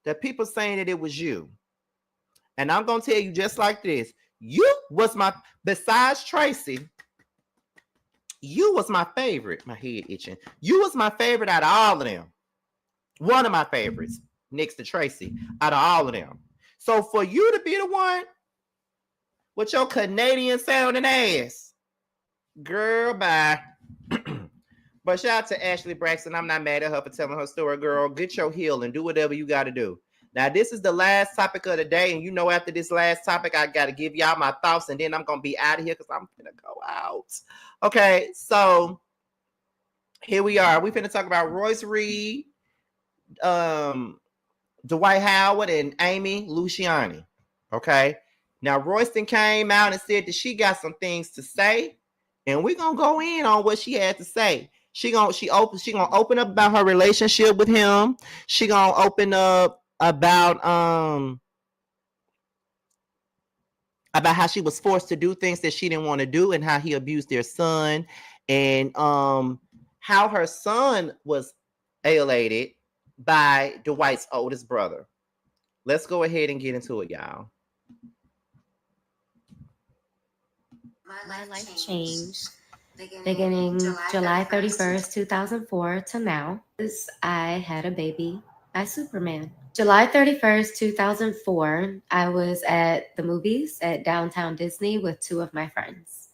Speaker 1: the people saying that it was you. And I'm going to tell you just like this. You was besides Tracy, you was my favorite. My head itching. You was my favorite out of all of them. One of my favorites, next to Tracy, out of all of them. So for you to be the one with your Canadian sounding ass, girl, bye. But shout out to Ashlee Braxton. I'm not mad at her for telling her story, girl. Get your healing. Do whatever you got to do. Now, this is the last topic of the day. And you know, after this last topic, I got to give y'all my thoughts. And then I'm going to be out of here because I'm going to go out. Okay, so here we are. We're going to talk about Royce Reed, Dwight Howard, and Amy Luciani. Okay. Now, Royston came out and said that she got some things to say. And we're going to go in on what she had to say. She gonna open up about her relationship with him. She gonna open up about how she was forced to do things that she didn't want to do, and how he abused their son, and how her son was alienated by Dwight's oldest brother. Let's go ahead and get into it, y'all.
Speaker 5: My life changed beginning July 31st, 2004 to now. I had a baby by Superman. July 31st, 2004, I was at the movies at Downtown Disney with two of my friends.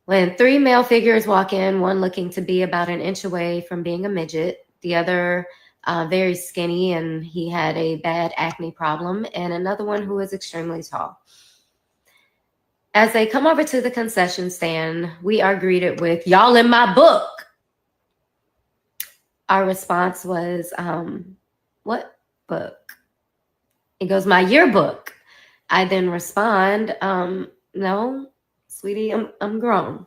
Speaker 5: When three male figures walk in, one looking to be about an inch away from being a midget, the other very skinny and he had a bad acne problem, and another one who was extremely tall. As they come over to the concession stand, we are greeted with, "Y'all in my book." Our response was, "What book?" He goes, "My yearbook." I then respond, "No, sweetie, I'm grown."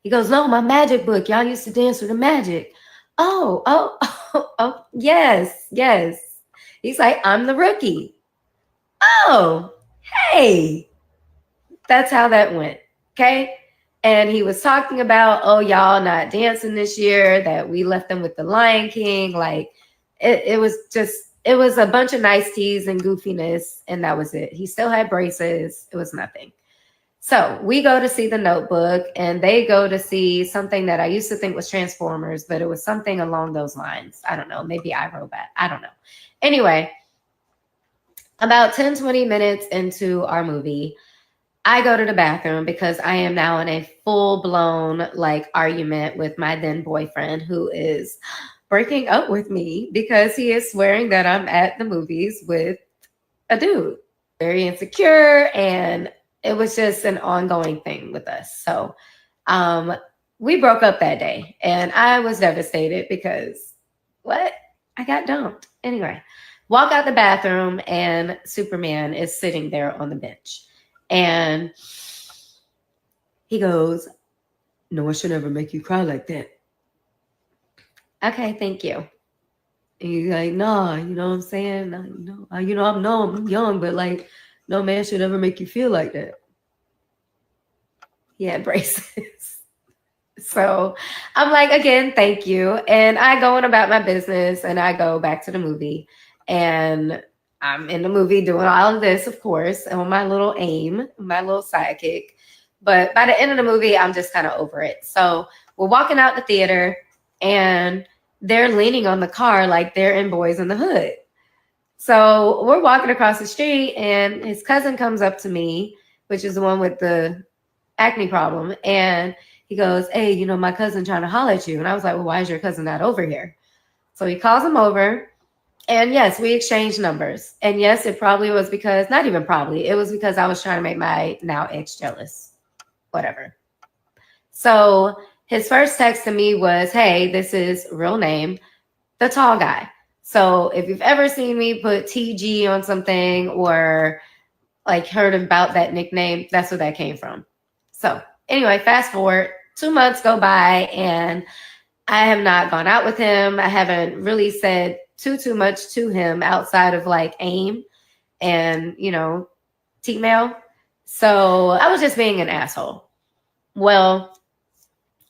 Speaker 5: He goes, "No, my magic book. Y'all used to dance with the magic." Oh, yes. He's like, "I'm the rookie." Oh, hey. That's how that went. Okay. And he was talking about, oh, y'all not dancing this year, that we left them with the Lion King. Like it was a bunch of niceties and goofiness. And that was it. He still had braces. It was nothing. So we go to see The Notebook, and they go to see something that I used to think was Transformers, but it was something along those lines. I don't know. Maybe iRobot. I don't know. Anyway, about 10-20 minutes into our movie, I go to the bathroom because I am now in a full-blown argument with my then boyfriend, who is breaking up with me because he is swearing that I'm at the movies with a dude. Very insecure, and it was just an ongoing thing with us. So we broke up that day, and I was devastated because I got dumped. Anyway, walk out the bathroom, and Superman is sitting there on the bench. And He goes, no, I should never make you cry like that. Okay, thank you. And he's like, nah, you know what I'm saying? I'm young, but like, no man should ever make you feel like that. He had braces. So I'm like, again, thank you. And I go on about my business and I go back to the movie. And I'm in the movie doing all of this, of course, on my little aim, my little sidekick. But by the end of the movie, I'm just kind of over it. So we're walking out the theater and they're leaning on the car like they're in Boys in the Hood. So we're walking across the street and his cousin comes up to me, which is the one with the acne problem. And he goes, hey, you know, my cousin trying to holler at you. And I was like, well, why is your cousin not over here? So he calls him over. And yes, we exchanged numbers. And yes, it probably was because, not even probably, it was because I was trying to make my now ex jealous. Whatever. So his first text to me was, hey, this is real name, the tall guy. So if you've ever seen me put TG on something or like heard about that nickname, that's where that came from. So anyway, fast forward, 2 months go by and I have not gone out with him. I haven't really said too much to him outside of like AIM and, you know, T-mail. So I was just being an asshole. Well,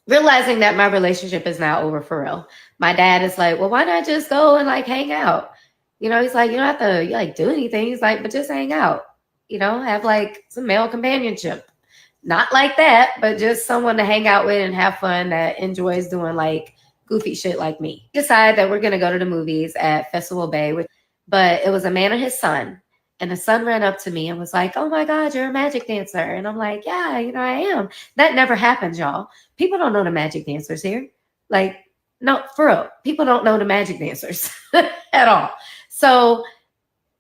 Speaker 5: realizing that my relationship is now over for real. My dad is like, well, why not just go and like hang out? You know, he's like, you don't have to like do anything. He's like, but just hang out, you know, have like some male companionship. Not like that, but just someone to hang out with and have fun that enjoys doing like goofy shit like me. We decided that we're going to go to the movies at Festival Bay, but it was a man and his son. And the son ran up to me and was like, oh my God, you're a magic dancer. And I'm like, yeah, you know, I am. That never happens, y'all. People don't know the magic dancers here. Like, no, for real. People don't know the magic dancers at all. So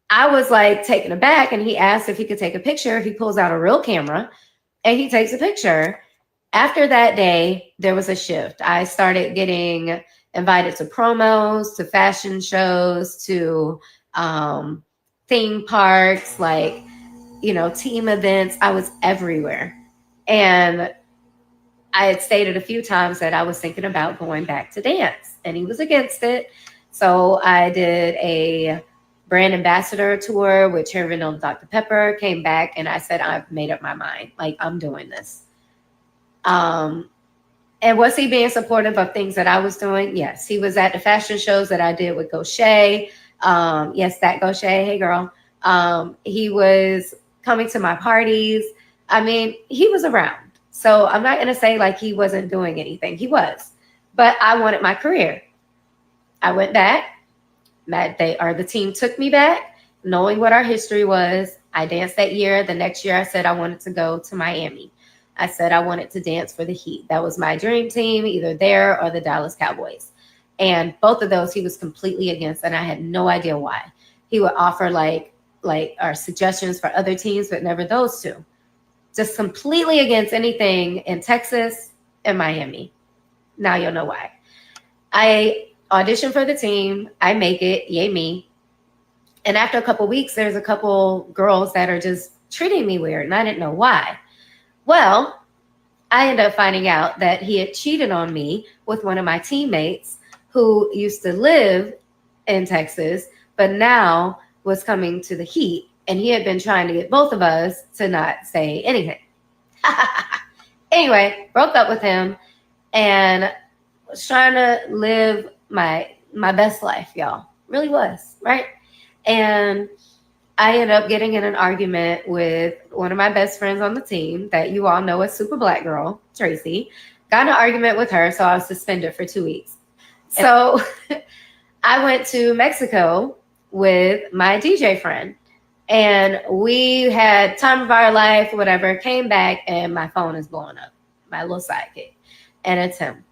Speaker 5: I was like taken aback and he asked if he could take a picture. He pulls out a real camera and he takes a picture. After that day, there was a shift. I started getting invited to promos, to fashion shows, to theme parks, like, you know, team events. I was everywhere. And I had stated a few times that I was thinking about going back to dance and he was against it. So I did a brand ambassador tour with Cherry Vanilla Dr. Pepper, came back and I said, I've made up my mind. Like, I'm doing this. And was he being supportive of things that I was doing? Yes. He was at the fashion shows that I did with Gaucher. Yes, that Gaucher. Hey, girl. He was coming to my parties. I mean, he was around. So I'm not going to say like he wasn't doing anything. He was. But I wanted my career. I went back. The team took me back, knowing what our history was. I danced that year. The next year, I said I wanted to go to Miami. I said I wanted to dance for the Heat. That was my dream team, either there or the Dallas Cowboys. And both of those he was completely against, and I had no idea why. He would offer like our suggestions for other teams, but never those two. Just completely against anything in Texas and Miami. Now you'll know why. I auditioned for the team. I make it. Yay me. And after a couple weeks, there's a couple girls that are just treating me weird, and I didn't know why. Well, I ended up finding out that he had cheated on me with one of my teammates who used to live in Texas, but now was coming to the Heat. And he had been trying to get both of us to not say anything. Anyway, broke up with him and was trying to live my best life, y'all. Really was, right? And I ended up getting in an argument with one of my best friends on the team that you all know as Super Black Girl, Tracy. Got in an argument with her, so I was suspended for 2 weeks. So I went to Mexico with my DJ friend. And we had time of our life, whatever, came back and my phone is blowing up, my little sidekick. And it's him.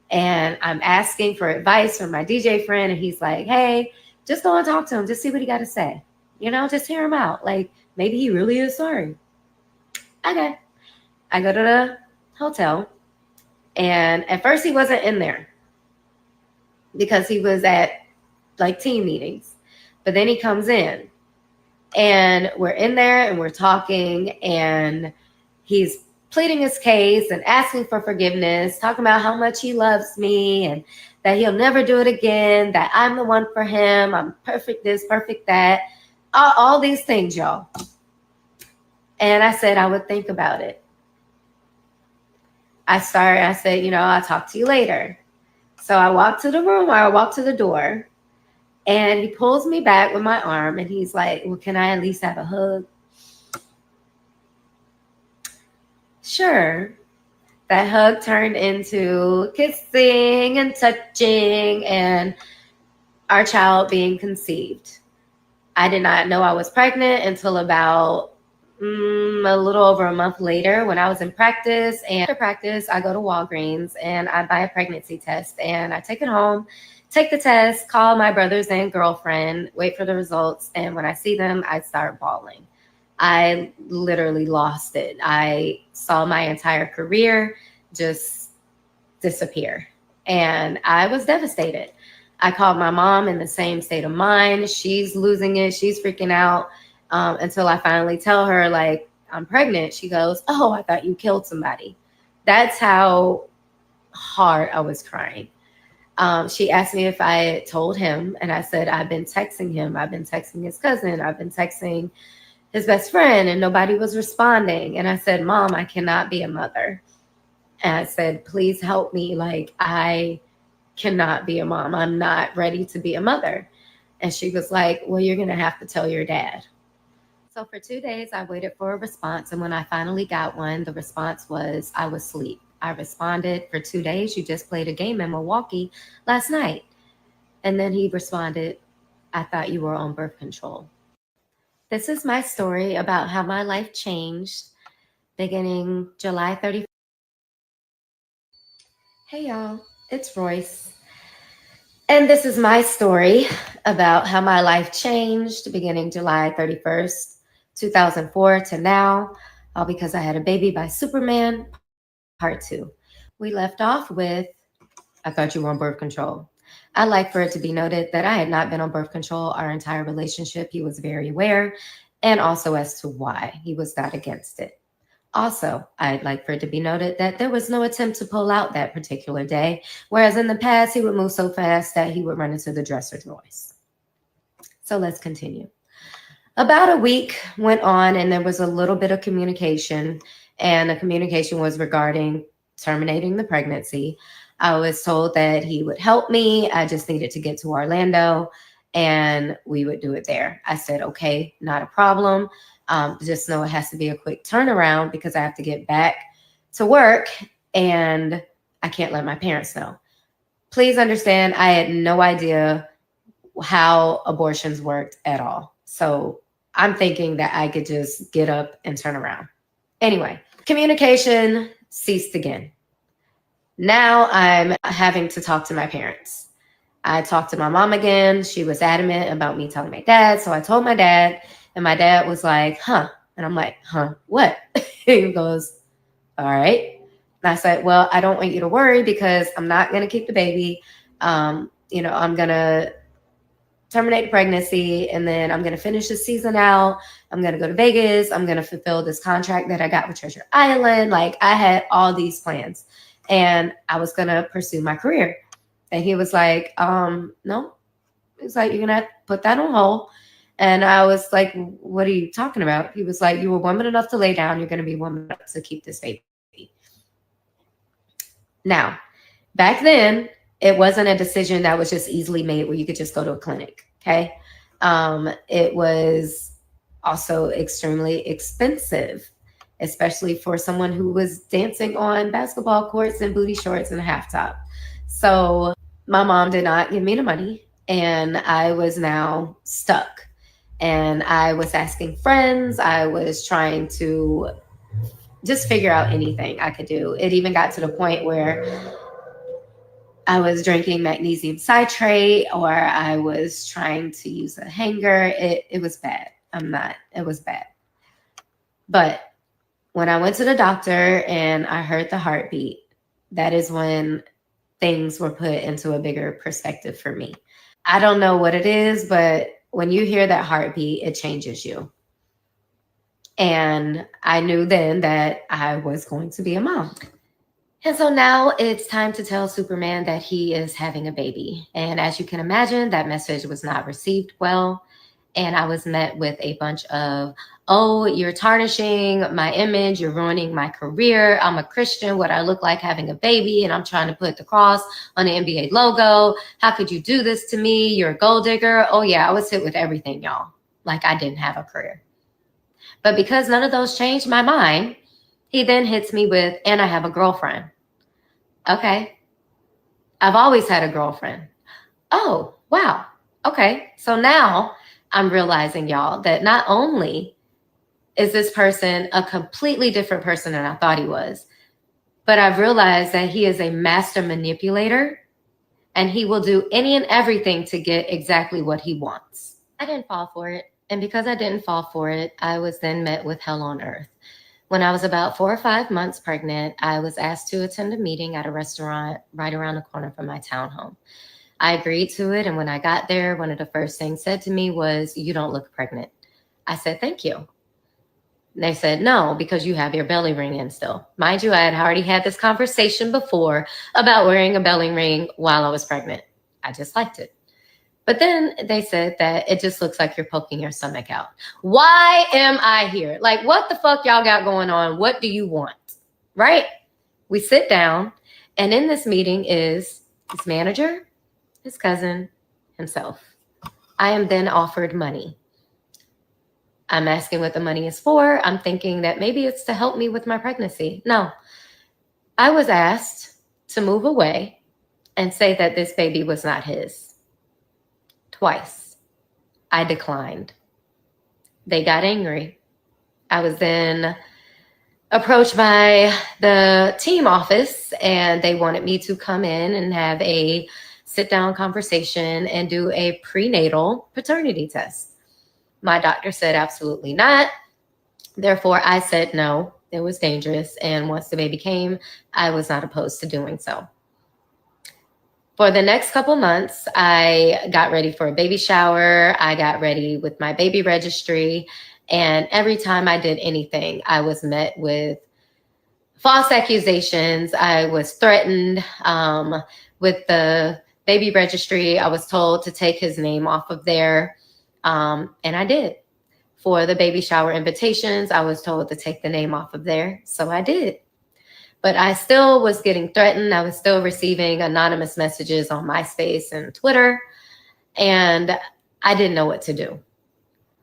Speaker 5: And I'm asking for advice from my DJ friend. And he's like, hey, just go and talk to him. Just see what he got to say. You know, just hear him out. Like, maybe he really is sorry. Okay. I go to the hotel. And at first he wasn't in there because he was at like team meetings. But then he comes in. And we're in there and we're talking and he's pleading his case and asking for forgiveness, talking about how much he loves me and that he'll never do it again, that I'm the one for him, I'm perfect this, perfect that, all these things, y'all. And I said I would think about it. I said, I'll talk to you later. So I walked to the room, or I walked to the door, and he pulls me back with my arm, and he's like, well, can I at least have a hug? Sure. That hug turned into kissing and touching and our child being conceived. I did not know I was pregnant until about a little over a month later when I was in practice. And after practice, I go to Walgreens and I buy a pregnancy test and I take it home, take the test, call my brothers and girlfriend, wait for the results. And when I see them, I start bawling. I literally lost it. I saw my entire career just disappear. And I was devastated. I called my mom in the same state of mind. She's losing it. She's freaking out. Until I finally tell her, like, I'm pregnant. She goes, oh, I thought you killed somebody. That's how hard I was crying. She asked me if I had told him. And I said, I've been texting him. I've been texting his cousin. I've been texting his best friend. And nobody was responding. And I said, Mom, I cannot be a mother. And I said, please help me. Like, I cannot be a mom. I'm not ready to be a mother. And she was like, well, you're going to have to tell your dad. So for 2 days, I waited for a response. And when I finally got one, the response was, I was asleep. I responded, for 2 days, you just played a game in Milwaukee last night. And then he responded, I thought you were on birth control. This is my story about how my life changed beginning July 31st. Hey, y'all, it's Royce. And this is my story about how my life changed beginning July 31st, 2004 to now, all because I had a baby by Superman, part 2. We left off with, I thought you were on birth control. I'd like for it to be noted that I had not been on birth control our entire relationship. He was very aware, and also as to why he was not against it. Also, I'd like for it to be noted that there was no attempt to pull out that particular day, whereas in the past, he would move so fast that he would run into the dresser drawers. So let's continue. About a week went on, and there was a little bit of communication, and the communication was regarding terminating the pregnancy. I was told that he would help me. I just needed to get to Orlando, and we would do it there. I said, okay, not a problem. Just know it has to be a quick turnaround because I have to get back to work and I can't let my parents know. Please understand, I had no idea how abortions worked at all. So I'm thinking that I could just get up and turn around. Anyway, communication ceased again. Now I'm having to talk to my parents. I talked to my mom again. She was adamant about me telling my dad. So I told my dad. And my dad was like, huh? And I'm like, huh, what? He goes, all right. And I said, well, I don't want you to worry because I'm not going to keep the baby. I'm going to terminate the pregnancy and then I'm going to finish the season out. I'm going to go to Vegas. I'm going to fulfill this contract that I got with Treasure Island. Like I had all these plans and I was going to pursue my career. And he was like, no. He's like, you're going to put that on hold. And I was like, what are you talking about? He was like, you were woman enough to lay down. You're going to be woman enough to keep this baby. Now, back then, it wasn't a decision that was just easily made where you could just go to a clinic. Okay. It was also extremely expensive, especially for someone who was dancing on basketball courts and booty shorts and a half top. So my mom did not give me the money and I was now stuck. And I was asking friends. I was trying to just figure out anything I could do. It even got to the point where I was drinking magnesium citrate or I was trying to use a hanger. It was bad. It was bad. But when I went to the doctor and I heard the heartbeat, that is when things were put into a bigger perspective for me. I don't know what it is, but when you hear that heartbeat, it changes you. And I knew then that I was going to be a mom. And so now it's time to tell Superman that he is having a baby. And as you can imagine, that message was not received well. And I was met with a bunch of, oh, you're tarnishing my image. You're ruining my career. I'm a Christian. What I look like having a baby. And I'm trying to put the cross on the NBA logo. How could you do this to me? You're a gold digger. Oh, yeah, I was hit with everything, y'all. Like I didn't have a career. But because none of those changed my mind, he then hits me with, and I have a girlfriend. Okay. I've always had a girlfriend. Oh, wow. Okay. So now I'm realizing, y'all, that not only is this person a completely different person than I thought he was, but I've realized that he is a master manipulator and he will do any and everything to get exactly what he wants. I didn't fall for it. And because I didn't fall for it, I was then met with hell on earth. When I was about 4 or 5 months pregnant, I was asked to attend a meeting at a restaurant right around the corner from my townhome. I agreed to it, and when I got there, one of the first things said to me was, "You don't look pregnant." I said, "Thank you." They said, "No, because you have your belly ring in still." Mind you, I had already had this conversation before about wearing a belly ring while I was pregnant. I just liked it. But then they said that it just looks like you're poking your stomach out. Why am I here? Like, what the fuck y'all got going on? What do you want? Right? We sit down, and in this meeting is his manager, his cousin, himself. I am then offered money. I'm asking what the money is for. I'm thinking that maybe it's to help me with my pregnancy. No. I was asked to move away and say that this baby was not his. Twice. I declined. They got angry. I was then approached by the team office and they wanted me to come in and have a sit-down conversation and do a prenatal paternity test. My doctor said absolutely not. Therefore, I said no, it was dangerous. And once the baby came, I was not opposed to doing so. For the next couple months, I got ready for a baby shower. I got ready with my baby registry. And every time I did anything, I was met with false accusations. I was threatened with the baby registry. I was told to take his name off of there. And I did. For the baby shower invitations, I was told to take the name off of there. So I did. But I still was getting threatened. I was still receiving anonymous messages on MySpace and Twitter. And I didn't know what to do.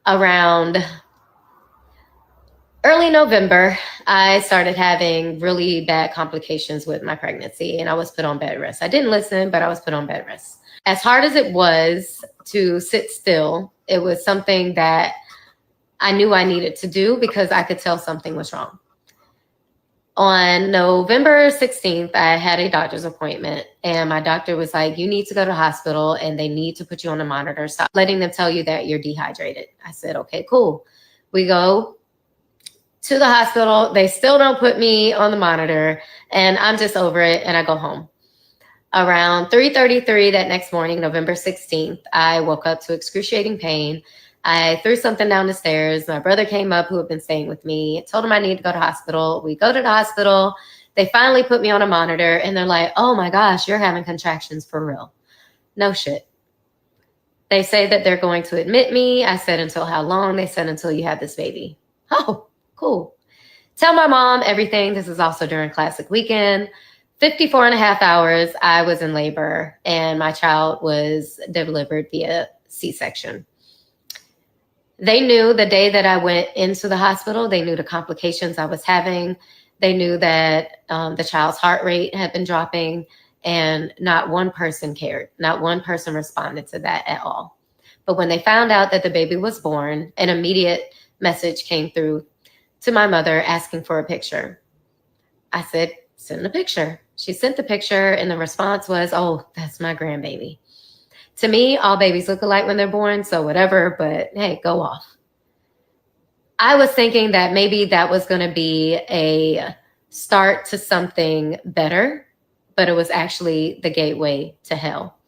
Speaker 5: Around early November, I started having really bad complications with my pregnancy. And I was put on bed rest. I didn't listen, but I was put on bed rest. As hard as it was to sit still, it was something that I knew I needed to do because I could tell something was wrong. On November 16th, I had a doctor's appointment and my doctor was like, "You need to go to the hospital and they need to put you on a monitor. Stop letting them tell you that you're dehydrated." I said, "Okay, cool." We go to the hospital. They still don't put me on the monitor and I'm just over it and I go home. Around 3:33 that next morning, November 16th, I woke up to excruciating pain. I threw something down the stairs. My brother came up who had been staying with me, told him I needed to go to the hospital. We go to the hospital. They finally put me on a monitor and they're like, "Oh my gosh, you're having contractions for real." No shit. They say that they're going to admit me. I said, "Until how long?" They said, "Until you have this baby." Oh, cool. Tell my mom everything. This is also during Classic Weekend. 54 and a half hours, I was in labor and my child was delivered via C-section. They knew the day that I went into the hospital, they knew the complications I was having. They knew that the child's heart rate had been dropping and not one person cared. Not one person responded to that at all. But when they found out that the baby was born, an immediate message came through to my mother asking for a picture. I said, "Send the picture." She sent the picture and the response was, "Oh, that's my grandbaby." To me, all babies look alike when they're born, so whatever, but hey, go off. I was thinking that maybe that was going to be a start to something better, but it was actually the gateway to hell.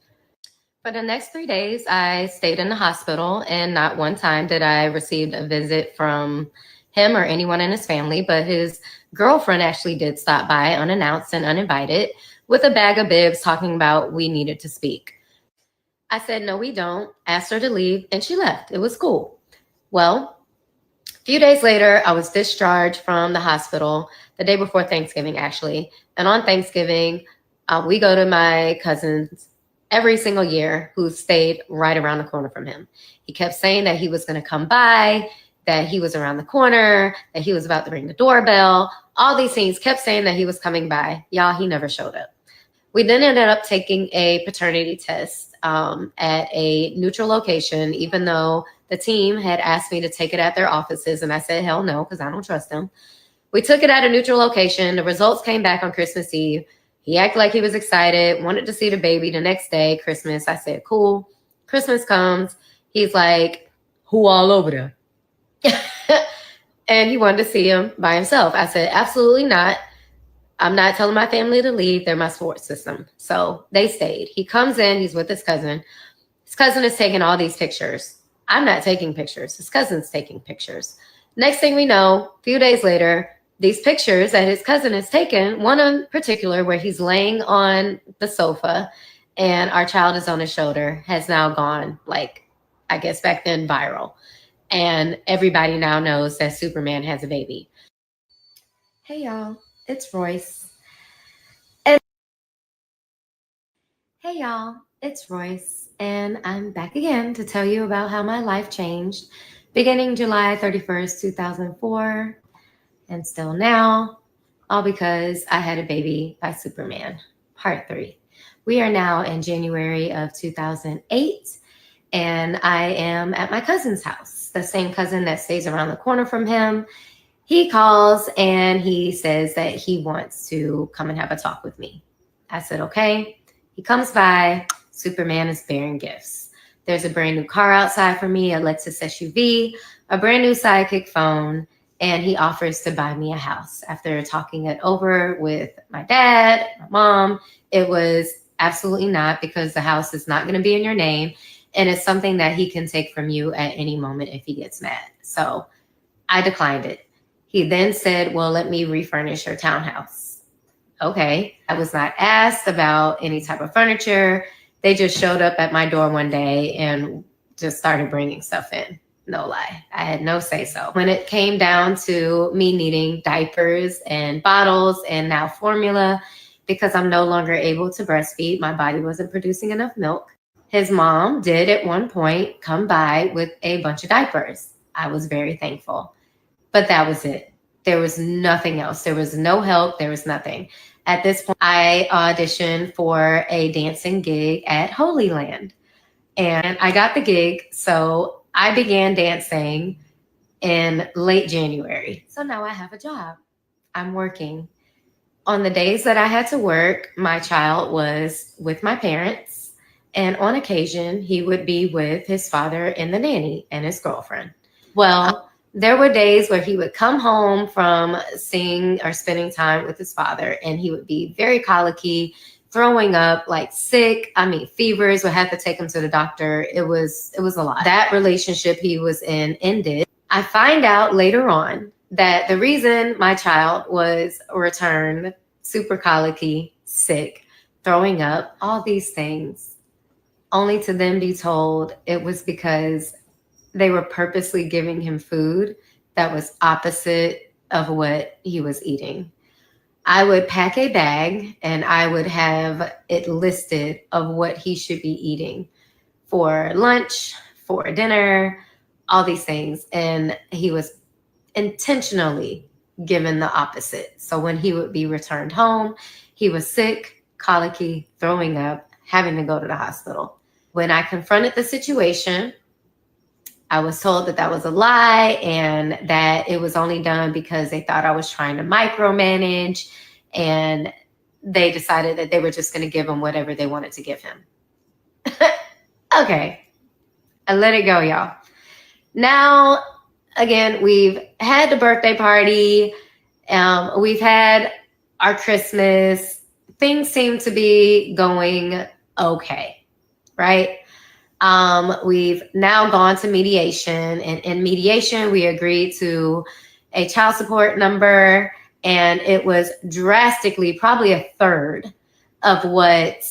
Speaker 5: For the next 3 days, I stayed in the hospital, and not one time did I receive a visit from him or anyone in his family, but his girlfriend actually did stop by unannounced and uninvited with a bag of bibs talking about we needed to speak. I said, no, we don't. Asked her to leave, and she left. It was cool. Well, a few days later, I was discharged from the hospital the day before Thanksgiving, actually. And on Thanksgiving, we go to my cousin's every single year who stayed right around the corner from him. He kept saying that he was going to come by, that he was around the corner, that he was about to ring the doorbell. All these things, kept saying that he was coming by. Y'all, he never showed up. We then ended up taking a paternity test at a neutral location, even though the team had asked me to take it at their offices. And I said, hell no, because I don't trust them. We took it at a neutral location. The results came back on Christmas Eve. He acted like he was excited, wanted to see the baby the next day, Christmas. I said, cool. Christmas comes. He's like, who all over there? And he wanted to see him by himself. I said, absolutely not. I'm not telling my family to leave. They're my support system. So they stayed. He comes in. He's with his cousin. His cousin is taking all these pictures. I'm not taking pictures. His cousin's taking pictures. Next thing we know, a few days later, these pictures that his cousin has taken, one in particular where he's laying on the sofa and our child is on his shoulder, has now gone, like, I guess back then, viral. And everybody now knows that Superman has a baby. Hey, y'all. It's Royce. Hey, y'all. It's Royce. And I'm back again to tell you about how my life changed beginning July 31st, 2004. And still now, all because I had a baby by Superman, part 3. We are now in January of 2008, and I am at my cousin's house, the same cousin that stays around the corner from him. He calls and he says that he wants to come and have a talk with me. I said, okay. He comes by. Superman is bearing gifts. There's a brand new car outside for me, a Lexus SUV, a brand new Sidekick phone, and he offers to buy me a house. After talking it over with my dad, my mom, it was absolutely not, because the house is not going to be in your name. And it's something that he can take from you at any moment if he gets mad. So I declined it. He then said, well, let me refurnish your townhouse. Okay. I was not asked about any type of furniture. They just showed up at my door one day and just started bringing stuff in. No lie. I had no say so. When it came down to me needing diapers and bottles and now formula, because I'm no longer able to breastfeed, my body wasn't producing enough milk. His mom did at one point come by with a bunch of diapers. I was very thankful. But that was it. There was nothing else. There was no help. There was nothing. At this point, I auditioned for a dancing gig at Holy Land. And I got the gig. So I began dancing in late January. So now I have a job. I'm working. On the days that I had to work, my child was with my parents. And on occasion, he would be with his father and the nanny and his girlfriend. Well, there were days where he would come home from seeing or spending time with his father, and he would be very colicky, throwing up, like sick. I mean, fevers, would have to take him to the doctor. It was a lot. That relationship he was in ended. I find out later on that the reason my child was returned super colicky, sick, throwing up, all these things, only to then be told it was because they were purposely giving him food that was opposite of what he was eating. I would pack a bag and I would have it listed of what he should be eating for lunch, for dinner, all these things. And he was intentionally given the opposite. So when he would be returned home, he was sick, colicky, throwing up, having to go to the hospital. When I confronted the situation, I was told that that was a lie and that it was only done because they thought I was trying to micromanage, and they decided that they were just going to give him whatever they wanted to give him. Okay. I let it go, y'all. Now, again, we've had the birthday party. We've had our Christmas. Things seem to be going okay, right? We've now gone to mediation, and in mediation, we agreed to a child support number, and it was drastically, probably a third of what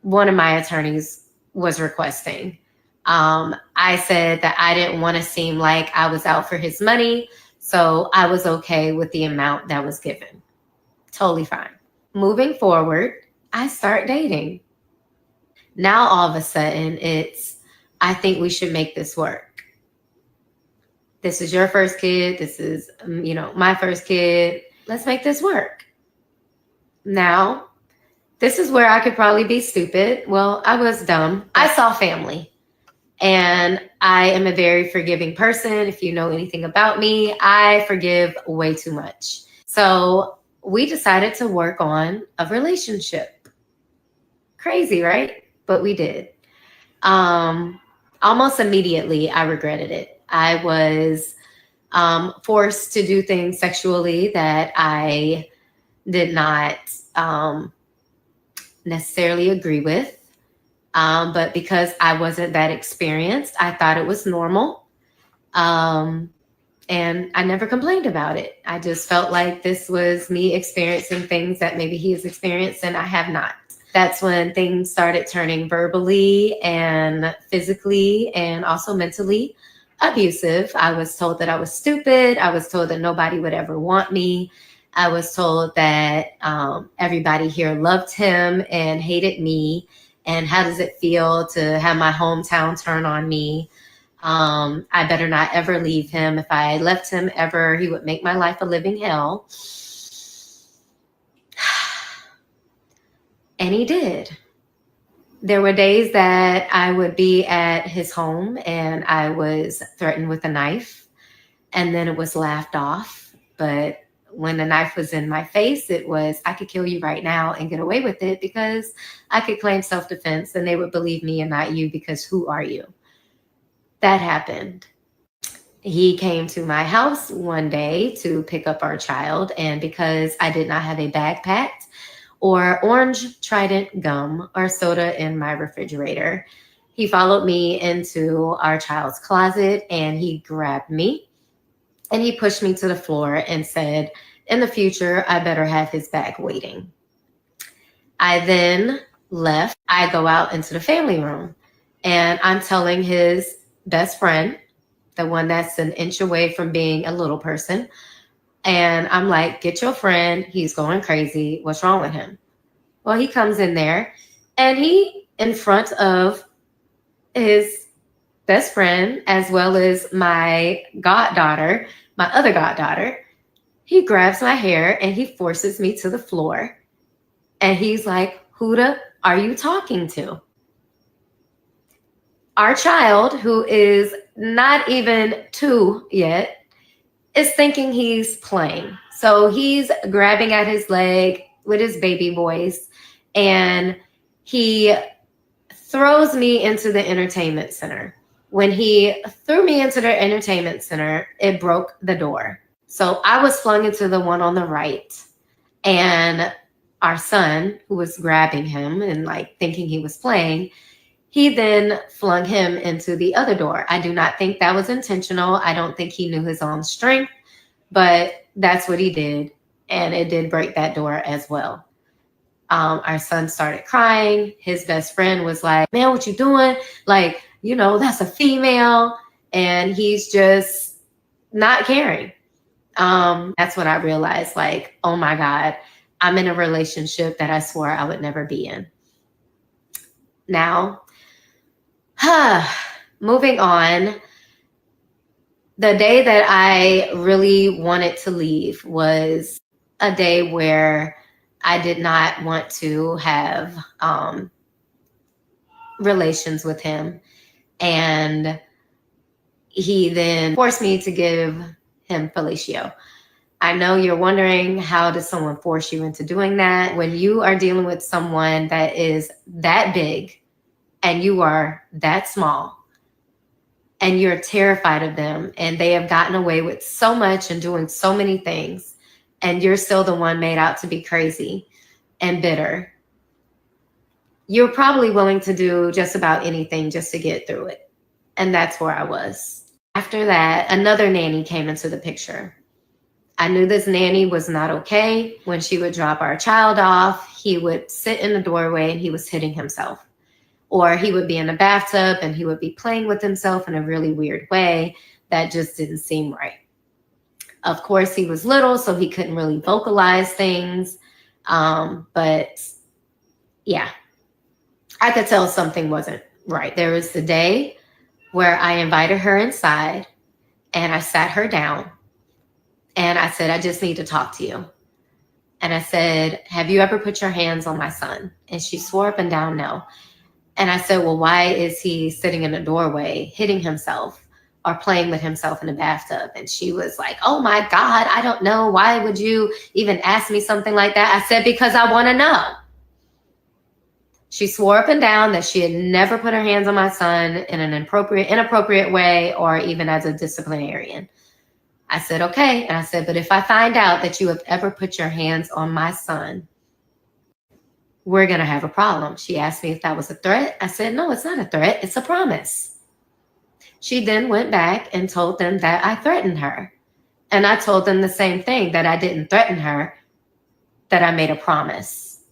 Speaker 5: one of my attorneys was requesting. I said that I didn't want to seem like I was out for his money, so I was okay with the amount that was given. Totally fine. Moving forward, I start dating. Now all of a sudden it's, I think we should make this work. This is your first kid. This is, my first kid. Let's make this work. Now, this is where I could probably be stupid. Well, I was dumb. I saw family. And I am a very forgiving person. If you know anything about me, I forgive way too much. So we decided to work on a relationship. Crazy, right? But we did. Almost immediately, I regretted it. I was forced to do things sexually that I did not necessarily agree with. But because I wasn't that experienced, I thought it was normal. And I never complained about it. I just felt like this was me experiencing things that maybe he has experienced and I have not. That's when things started turning verbally and physically and also mentally abusive. I was told that I was stupid. I was told that nobody would ever want me. I was told that everybody here loved him and hated me. And how does it feel to have my hometown turn on me? I better not ever leave him. If I left him ever, he would make my life a living hell. And he did. There were days that I would be at his home and I was threatened with a knife, and then it was laughed off. But when the knife was in my face, it was, I could kill you right now and get away with it because I could claim self-defense and they would believe me and not you because who are you? That happened. He came to my house one day to pick up our child, and because I did not have a bag packed or orange Trident gum or soda in my refrigerator, he followed me into our child's closet and he grabbed me and he pushed me to the floor and said, in the future, I better have his bag waiting. I then left. I go out into the family room and I'm telling his best friend, the one that's an inch away from being a little person. And I'm like, get your friend. He's going crazy. What's wrong with him? Well, he comes in there and he, in front of his best friend, as well as my goddaughter, my other goddaughter, he grabs my hair and he forces me to the floor. And he's like, who the are you talking to? Our child, who is not even 2 yet, is thinking he's playing. So he's grabbing at his leg with his baby voice and he throws me into the entertainment center. When he threw me into the entertainment center, it broke the door. So I was flung into the one on the right, and our son, who was grabbing him and like thinking he was playing, he then flung him into the other door. I do not think that was intentional. I don't think he knew his own strength, but that's what he did. And it did break that door as well. Our son started crying. His best friend was like, man, what you doing? Like, that's a female. And he's just not caring. That's when I realized, like, oh my God, I'm in a relationship that I swore I would never be in. Now, moving on, the day that I really wanted to leave was a day where I did not want to have relations with him. And he then forced me to give him fellatio. I know you're wondering, how does someone force you into doing that? When you are dealing with someone that is that big and you are that small and you're terrified of them and they have gotten away with so much and doing so many things, and you're still the one made out to be crazy and bitter, you're probably willing to do just about anything just to get through it. And that's where I was. After that, another nanny came into the picture. I knew this nanny was not okay. When she would drop our child off, he would sit in the doorway and he was hitting himself. Or he would be in the bathtub and he would be playing with himself in a really weird way that just didn't seem right. Of course, he was little, so he couldn't really vocalize things. But yeah, I could tell something wasn't right. There was the day where I invited her inside and I sat her down and I said, I just need to talk to you. And I said, have you ever put your hands on my son? And she swore up and down no. And I said, well, why is he sitting in the doorway hitting himself or playing with himself in the bathtub? And she was like, oh my God, I don't know. Why would you even ask me something like that? I said, because I want to know. She swore up and down that she had never put her hands on my son in an inappropriate way or even as a disciplinarian. I said, okay. And I said, but if I find out that you have ever put your hands on my son, we're going to have a problem. She asked me if that was a threat. I said, no, it's not a threat. It's a promise. She then went back and told them that I threatened her. And I told them the same thing, that I didn't threaten her, that I made a promise.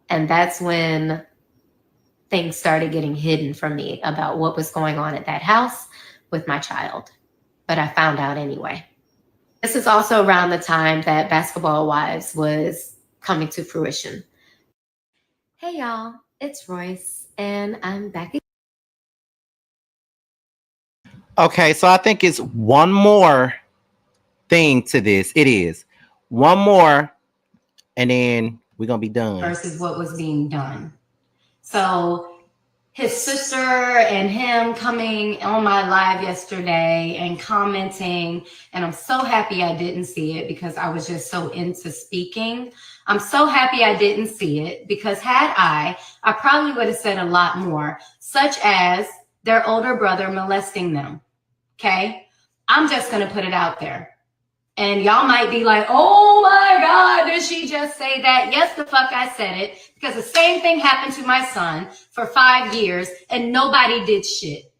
Speaker 5: And that's when things started getting hidden from me about what was going on at that house with my child. But I found out anyway. This is also around the time that Basketball Wives was coming to fruition. Hey y'all, it's Royce, and I'm back again.
Speaker 1: Okay, so I think it's one more thing to this. It is one more, and then we're gonna be done.
Speaker 5: Versus what was being done. So his sister and him coming on my live yesterday and commenting, and I'm so happy I didn't see it because I was just so into speaking. I'm so happy I didn't see it because had I probably would have said a lot more, such as their older brother molesting them. Okay? I'm just going to put it out there. And y'all might be like, oh my God, did she just say that? Yes, the fuck I said it, because the same thing happened to my son for 5 years and nobody did shit.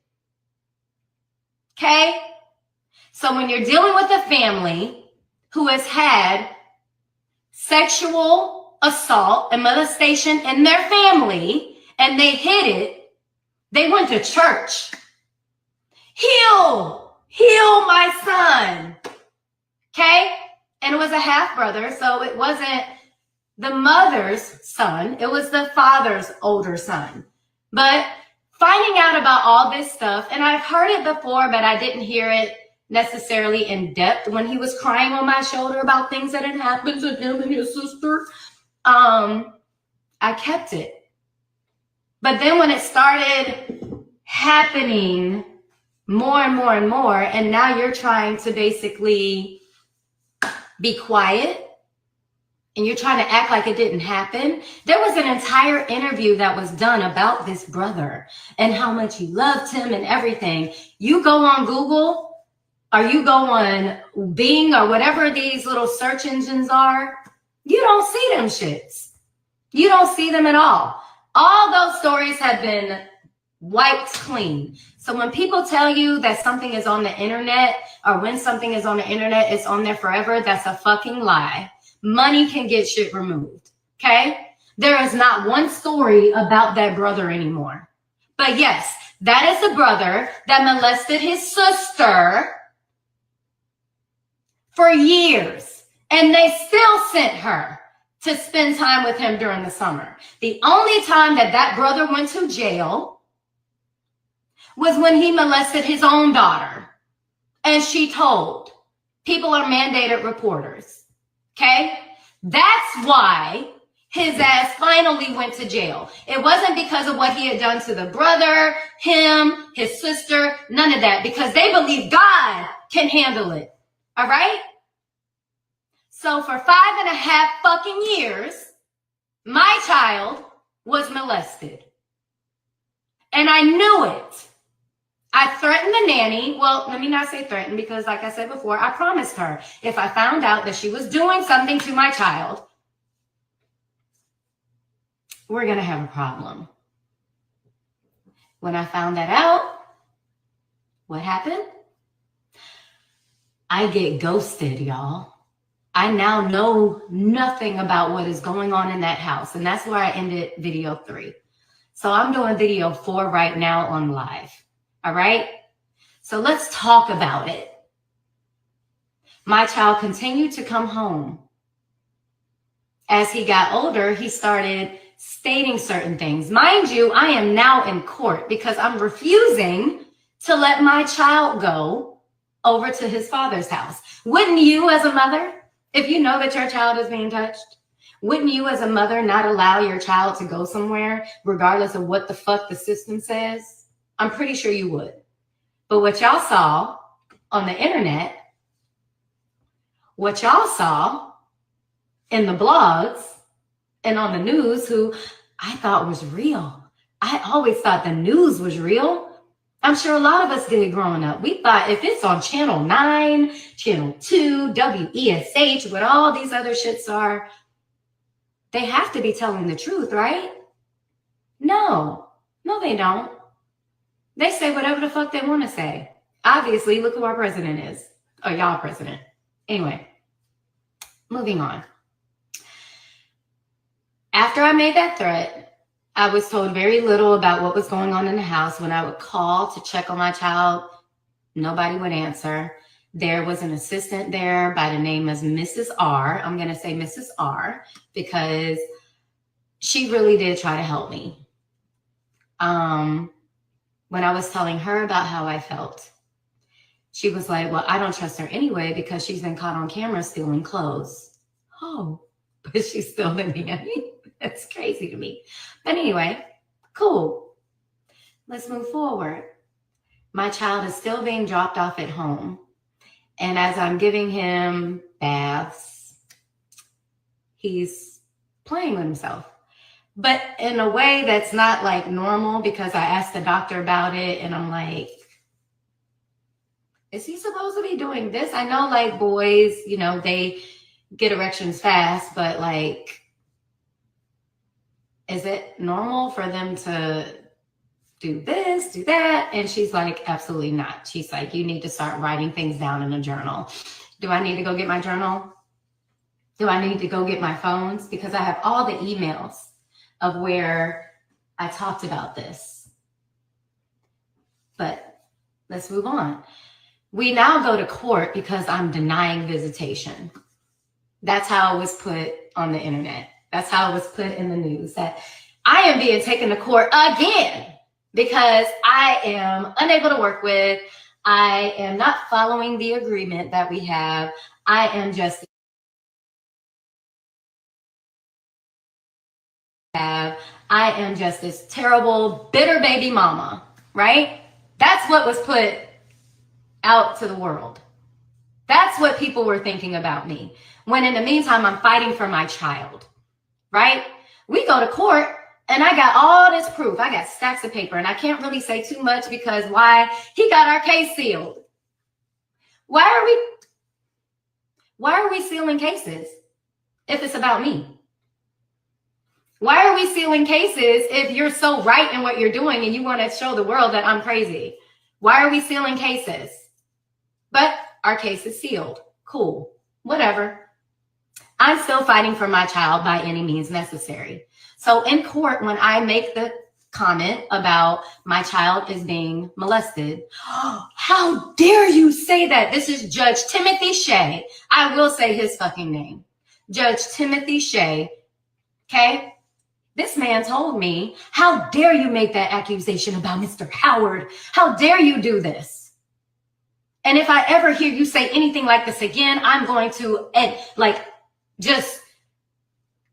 Speaker 5: Okay? So when you're dealing with a family who has had sexual assault and molestation in their family and they hid it, they went to church. Heal my son. Okay? And it was a half brother, so it wasn't the mother's son, it was the father's older son. But finding out about all this stuff, and I've heard it before, but I didn't hear it necessarily in depth when he was crying on my shoulder about things that had happened to him and his sister. I kept it. But then when it started happening more and more and more, and now you're trying to basically be quiet and you're trying to act like it didn't happen. There was an entire interview that was done about this brother and how much he loved him and everything. You go on Google or you go on Bing or whatever these little search engines are, you don't see them shits. You don't see them at all. All those stories have been wiped clean. So when people tell you that something is on the internet or when something is on the internet, it's on there forever, that's a fucking lie. Money can get shit removed, okay? There is not one story about that brother anymore. But yes, that is the brother that molested his sister for years. And they still sent her to spend time with him during the summer. The only time that that brother went to jail was when he molested his own daughter. And she told. People are mandated reporters. Okay? That's why his ass finally went to jail. It wasn't because of what he had done to the brother, him, his sister, none of that. Because they believe God can handle it. All right? So for 5.5 fucking years, my child was molested. And I knew it. I threatened the nanny. Well, let me not say threatened because like I said before, I promised her if I found out that she was doing something to my child, we're going to have a problem. When I found that out, what happened? I get ghosted, y'all. I now know nothing about what is going on in that house. And that's where I ended video 3. So I'm doing video 4 right now on live. All right. So let's talk about it. My child continued to come home. As he got older, he started stating certain things. Mind you, I am now in court because I'm refusing to let my child go over to his father's house. Wouldn't you, as a mother, if you know that your child is being touched, wouldn't you as a mother not allow your child to go somewhere regardless of what the fuck the system says? I'm pretty sure you would. But what y'all saw on the internet, what y'all saw in the blogs and on the news, who I thought was real. I always thought the news was real. I'm sure a lot of us did growing up. We thought if it's on Channel 9, Channel 2, WESH, what all these other shits are, they have to be telling the truth, right? No, they don't. They say whatever the fuck they want to say. Obviously, look who our president is, or y'all president. Anyway, moving on. After I made that threat, I was told very little about what was going on in the house. When I would call to check on my child, nobody would answer. There was an assistant there by the name of Mrs. R. I'm going to say Mrs. R because she really did try to help me. When I was telling her about how I felt, she was like, well, I don't trust her anyway because she's been caught on camera stealing clothes. Oh, but she's still the nanny. That's crazy to me. But anyway, cool. Let's move forward. My child is still being dropped off at home. And as I'm giving him baths, he's playing with himself. But in a way that's not like normal because I asked the doctor about it and I'm like, is he supposed to be doing this? I know like boys, you know, they get erections fast, but like, is it normal for them to do this, do that? And she's like, absolutely not. She's like, you need to start writing things down in a journal. Do I need to go get my journal? Do I need to go get my phones? Because I have all the emails of where I talked about this. But let's move on. We now go to court because I'm denying visitation. That's how it was put on the internet. That's how it was put in the news, that I am being taken to court again because I am unable to work with. I am not following the agreement that we have. I am just this terrible, bitter baby mama, right? That's what was put out to the world. That's what people were thinking about me. When in the meantime, I'm fighting for my child, right? We go to court and I got all this proof. I got stacks of paper and I can't really say too much because why? He got our case sealed. Why are we sealing cases if it's about me? Why are we sealing cases if you're so right in what you're doing and you want to show the world that I'm crazy? Why are we sealing cases? But our case is sealed. Cool. Whatever. I'm still fighting for my child by any means necessary. So in court, when I make the comment about my child is being molested, how dare you say that? This is Judge Timothy Shea. I will say his fucking name. Judge Timothy Shea. Okay? This man told me, how dare you make that accusation about Mr. Howard? How dare you do this? And if I ever hear you say anything like this again, I'm going to just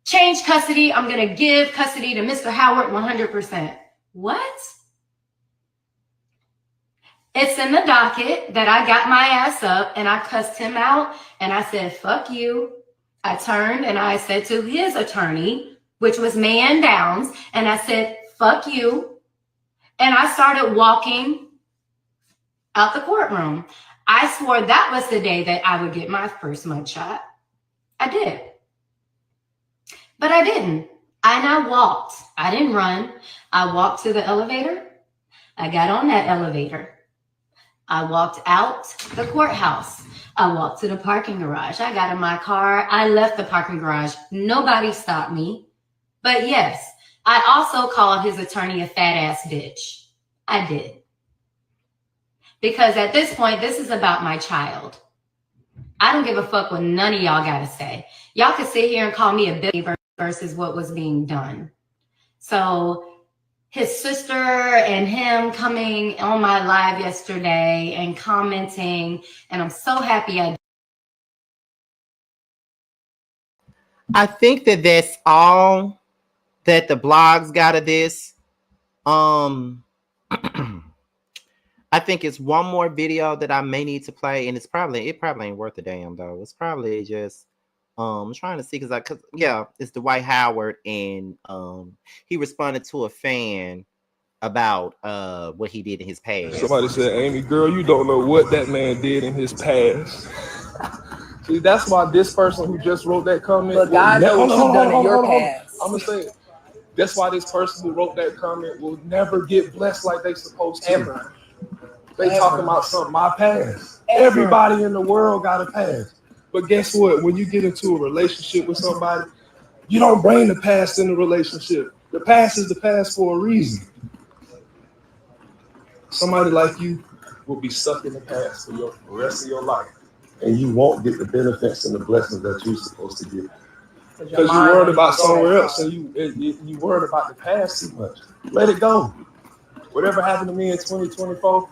Speaker 5: change custody. I'm going to give custody to Mr. Howard 100%. What? It's in the docket that I got my ass up and I cussed him out and I said, fuck you. I turned and I said to his attorney, which was Man Downs, and I said, fuck you. And I started walking out the courtroom. I swore that was the day that I would get my first mugshot. I did. But I didn't. I walked. I didn't run. I walked to the elevator. I got on that elevator. I walked out the courthouse. I walked to the parking garage. I got in my car. I left the parking garage. Nobody stopped me. But yes, I also called his attorney a fat ass bitch. I did. Because at this point, this is about my child. I don't give a fuck what none of y'all got to say. Y'all could sit here and call me a bitch versus what was being done. So his sister and him coming on my live yesterday and commenting, and I'm so happy
Speaker 1: I think that that's all that the blogs got of this. I think it's one more video that I may need to play, and it probably ain't worth a damn though. It's probably just I'm trying to see because it's Dwight Howard, and he responded to a fan about what he did in his past.
Speaker 6: Somebody said, Amy, girl, you don't know what that man did in his past. See, that's why this person who just wrote that comment.
Speaker 7: But God knows what you've done in your past.
Speaker 6: I'm gonna say it. That's why this person who wrote that comment will never get blessed like they supposed to.
Speaker 7: Ever.
Speaker 6: They talking about something, my past. Everybody in the world got a past. But guess what? When you get into a relationship with somebody, you don't bring the past in the relationship. The past is the past for a reason. Somebody like you will be stuck in the past for the rest of your life. And you won't get the benefits and the blessings that you're supposed to get. Because you're worried about somewhere else, and you worried about the past too much. Let it go. Whatever happened to me in 2024,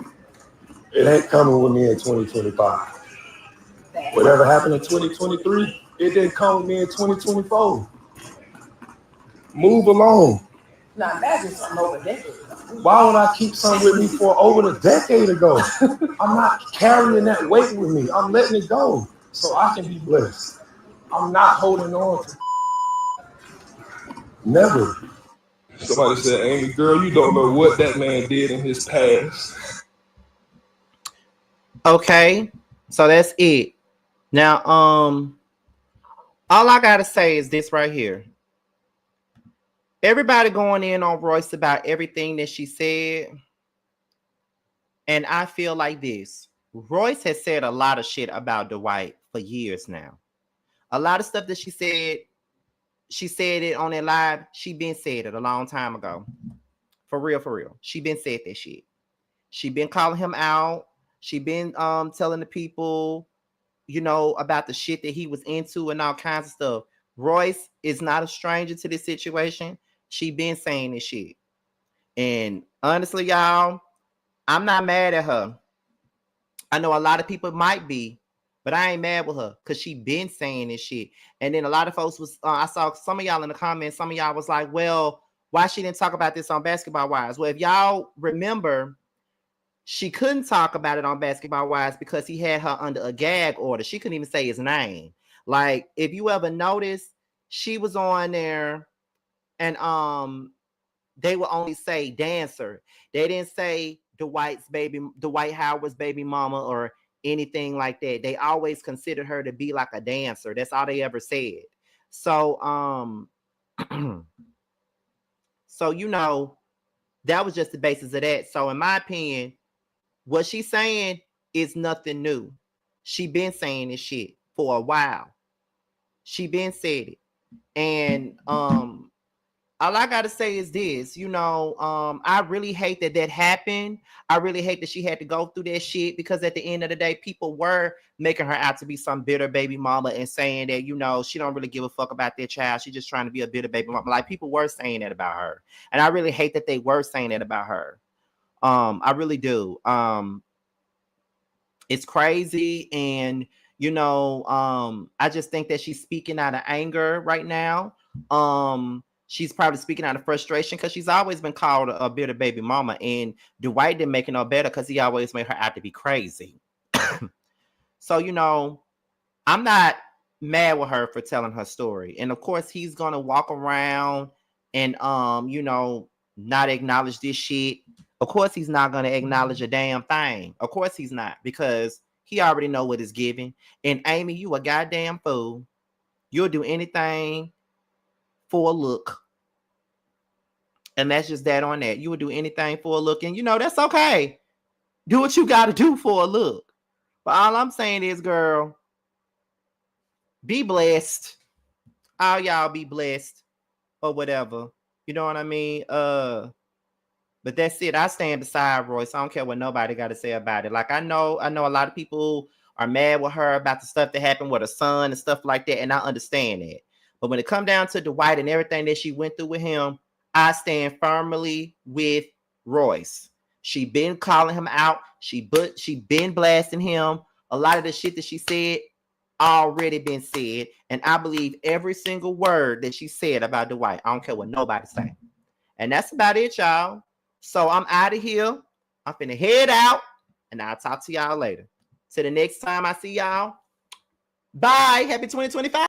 Speaker 6: it ain't coming with me in 2025. Whatever happened in 2023, it didn't come with me in 2024. Move along.
Speaker 7: Now imagine something over a decade ago.
Speaker 6: Why would I keep something with me for over a decade ago? I'm not carrying that weight with me. I'm letting it go so I can be blessed. I'm not holding on to never. Somebody said, Amy, girl, you don't know what that man did in his past.
Speaker 1: Okay, so that's it. Now, all I gotta say is this right here. Everybody going in on Royce about everything that she said. And I feel like this. Royce has said a lot of shit about Dwight for years now. A lot of stuff that she said it on that live. She been said it a long time ago. For real. She been said that shit. She been calling him out. She been telling the people, about the shit that he was into and all kinds of stuff. Royce is not a stranger to this situation. She been saying this shit. And honestly, y'all, I'm not mad at her. I know a lot of people might be, but I ain't mad with her because she been saying this shit. And then a lot of folks was, I saw some of y'all in the comments, some of y'all was like, well, why she didn't talk about this on Basketball Wives? Well, if y'all remember, she couldn't talk about it on Basketball Wives because he had her under a gag order. She couldn't even say his name. Like, if you ever noticed, she was on there and they would only say dancer. They didn't say Dwight Howard's baby mama or anything like that. They always considered her to be like a dancer. That's all they ever said. So that was just the basis of that. So in my opinion, what she's saying is nothing new. She been saying this shit for a while. She been said it. And all I gotta say is this, I really hate that happened. I really hate that she had to go through that shit because at the end of the day, people were making her out to be some bitter baby mama and saying that, she don't really give a fuck about their child. She's just trying to be a bitter baby mama. Like, people were saying that about her. And I really hate that they were saying that about her. I really do. It's crazy. And, I just think that she's speaking out of anger right now. She's probably speaking out of frustration because she's always been called a bitter baby mama. And Dwight didn't make it no better because he always made her out to be crazy. So, I'm not mad with her for telling her story. And of course, he's going to walk around and, not acknowledge this shit. Of course, he's not going to acknowledge a damn thing. Of course, he's not, because he already know what is given. And Amy, you a goddamn fool. You'll do anything for a look. And that's just that on that. You would do anything for a look. And that's okay. Do what you got to do for a look. But all I'm saying is, girl, be blessed. All y'all be blessed or whatever. You know what I mean? But that's it. I stand beside Royce. I don't care what nobody got to say about it. Like I know a lot of people are mad with her about the stuff that happened with her son and stuff like that, and I understand that. But when it come down to Dwight and everything that she went through with him, I stand firmly with Royce. She been calling him out. She been blasting him. A lot of the shit that she said already been said, and I believe every single word that she said about Dwight. I don't care what nobody say. And that's about it, y'all. So I'm out of here. I'm finna head out, and I'll talk to y'all later. Till the next time I see y'all. Bye. Happy 2025.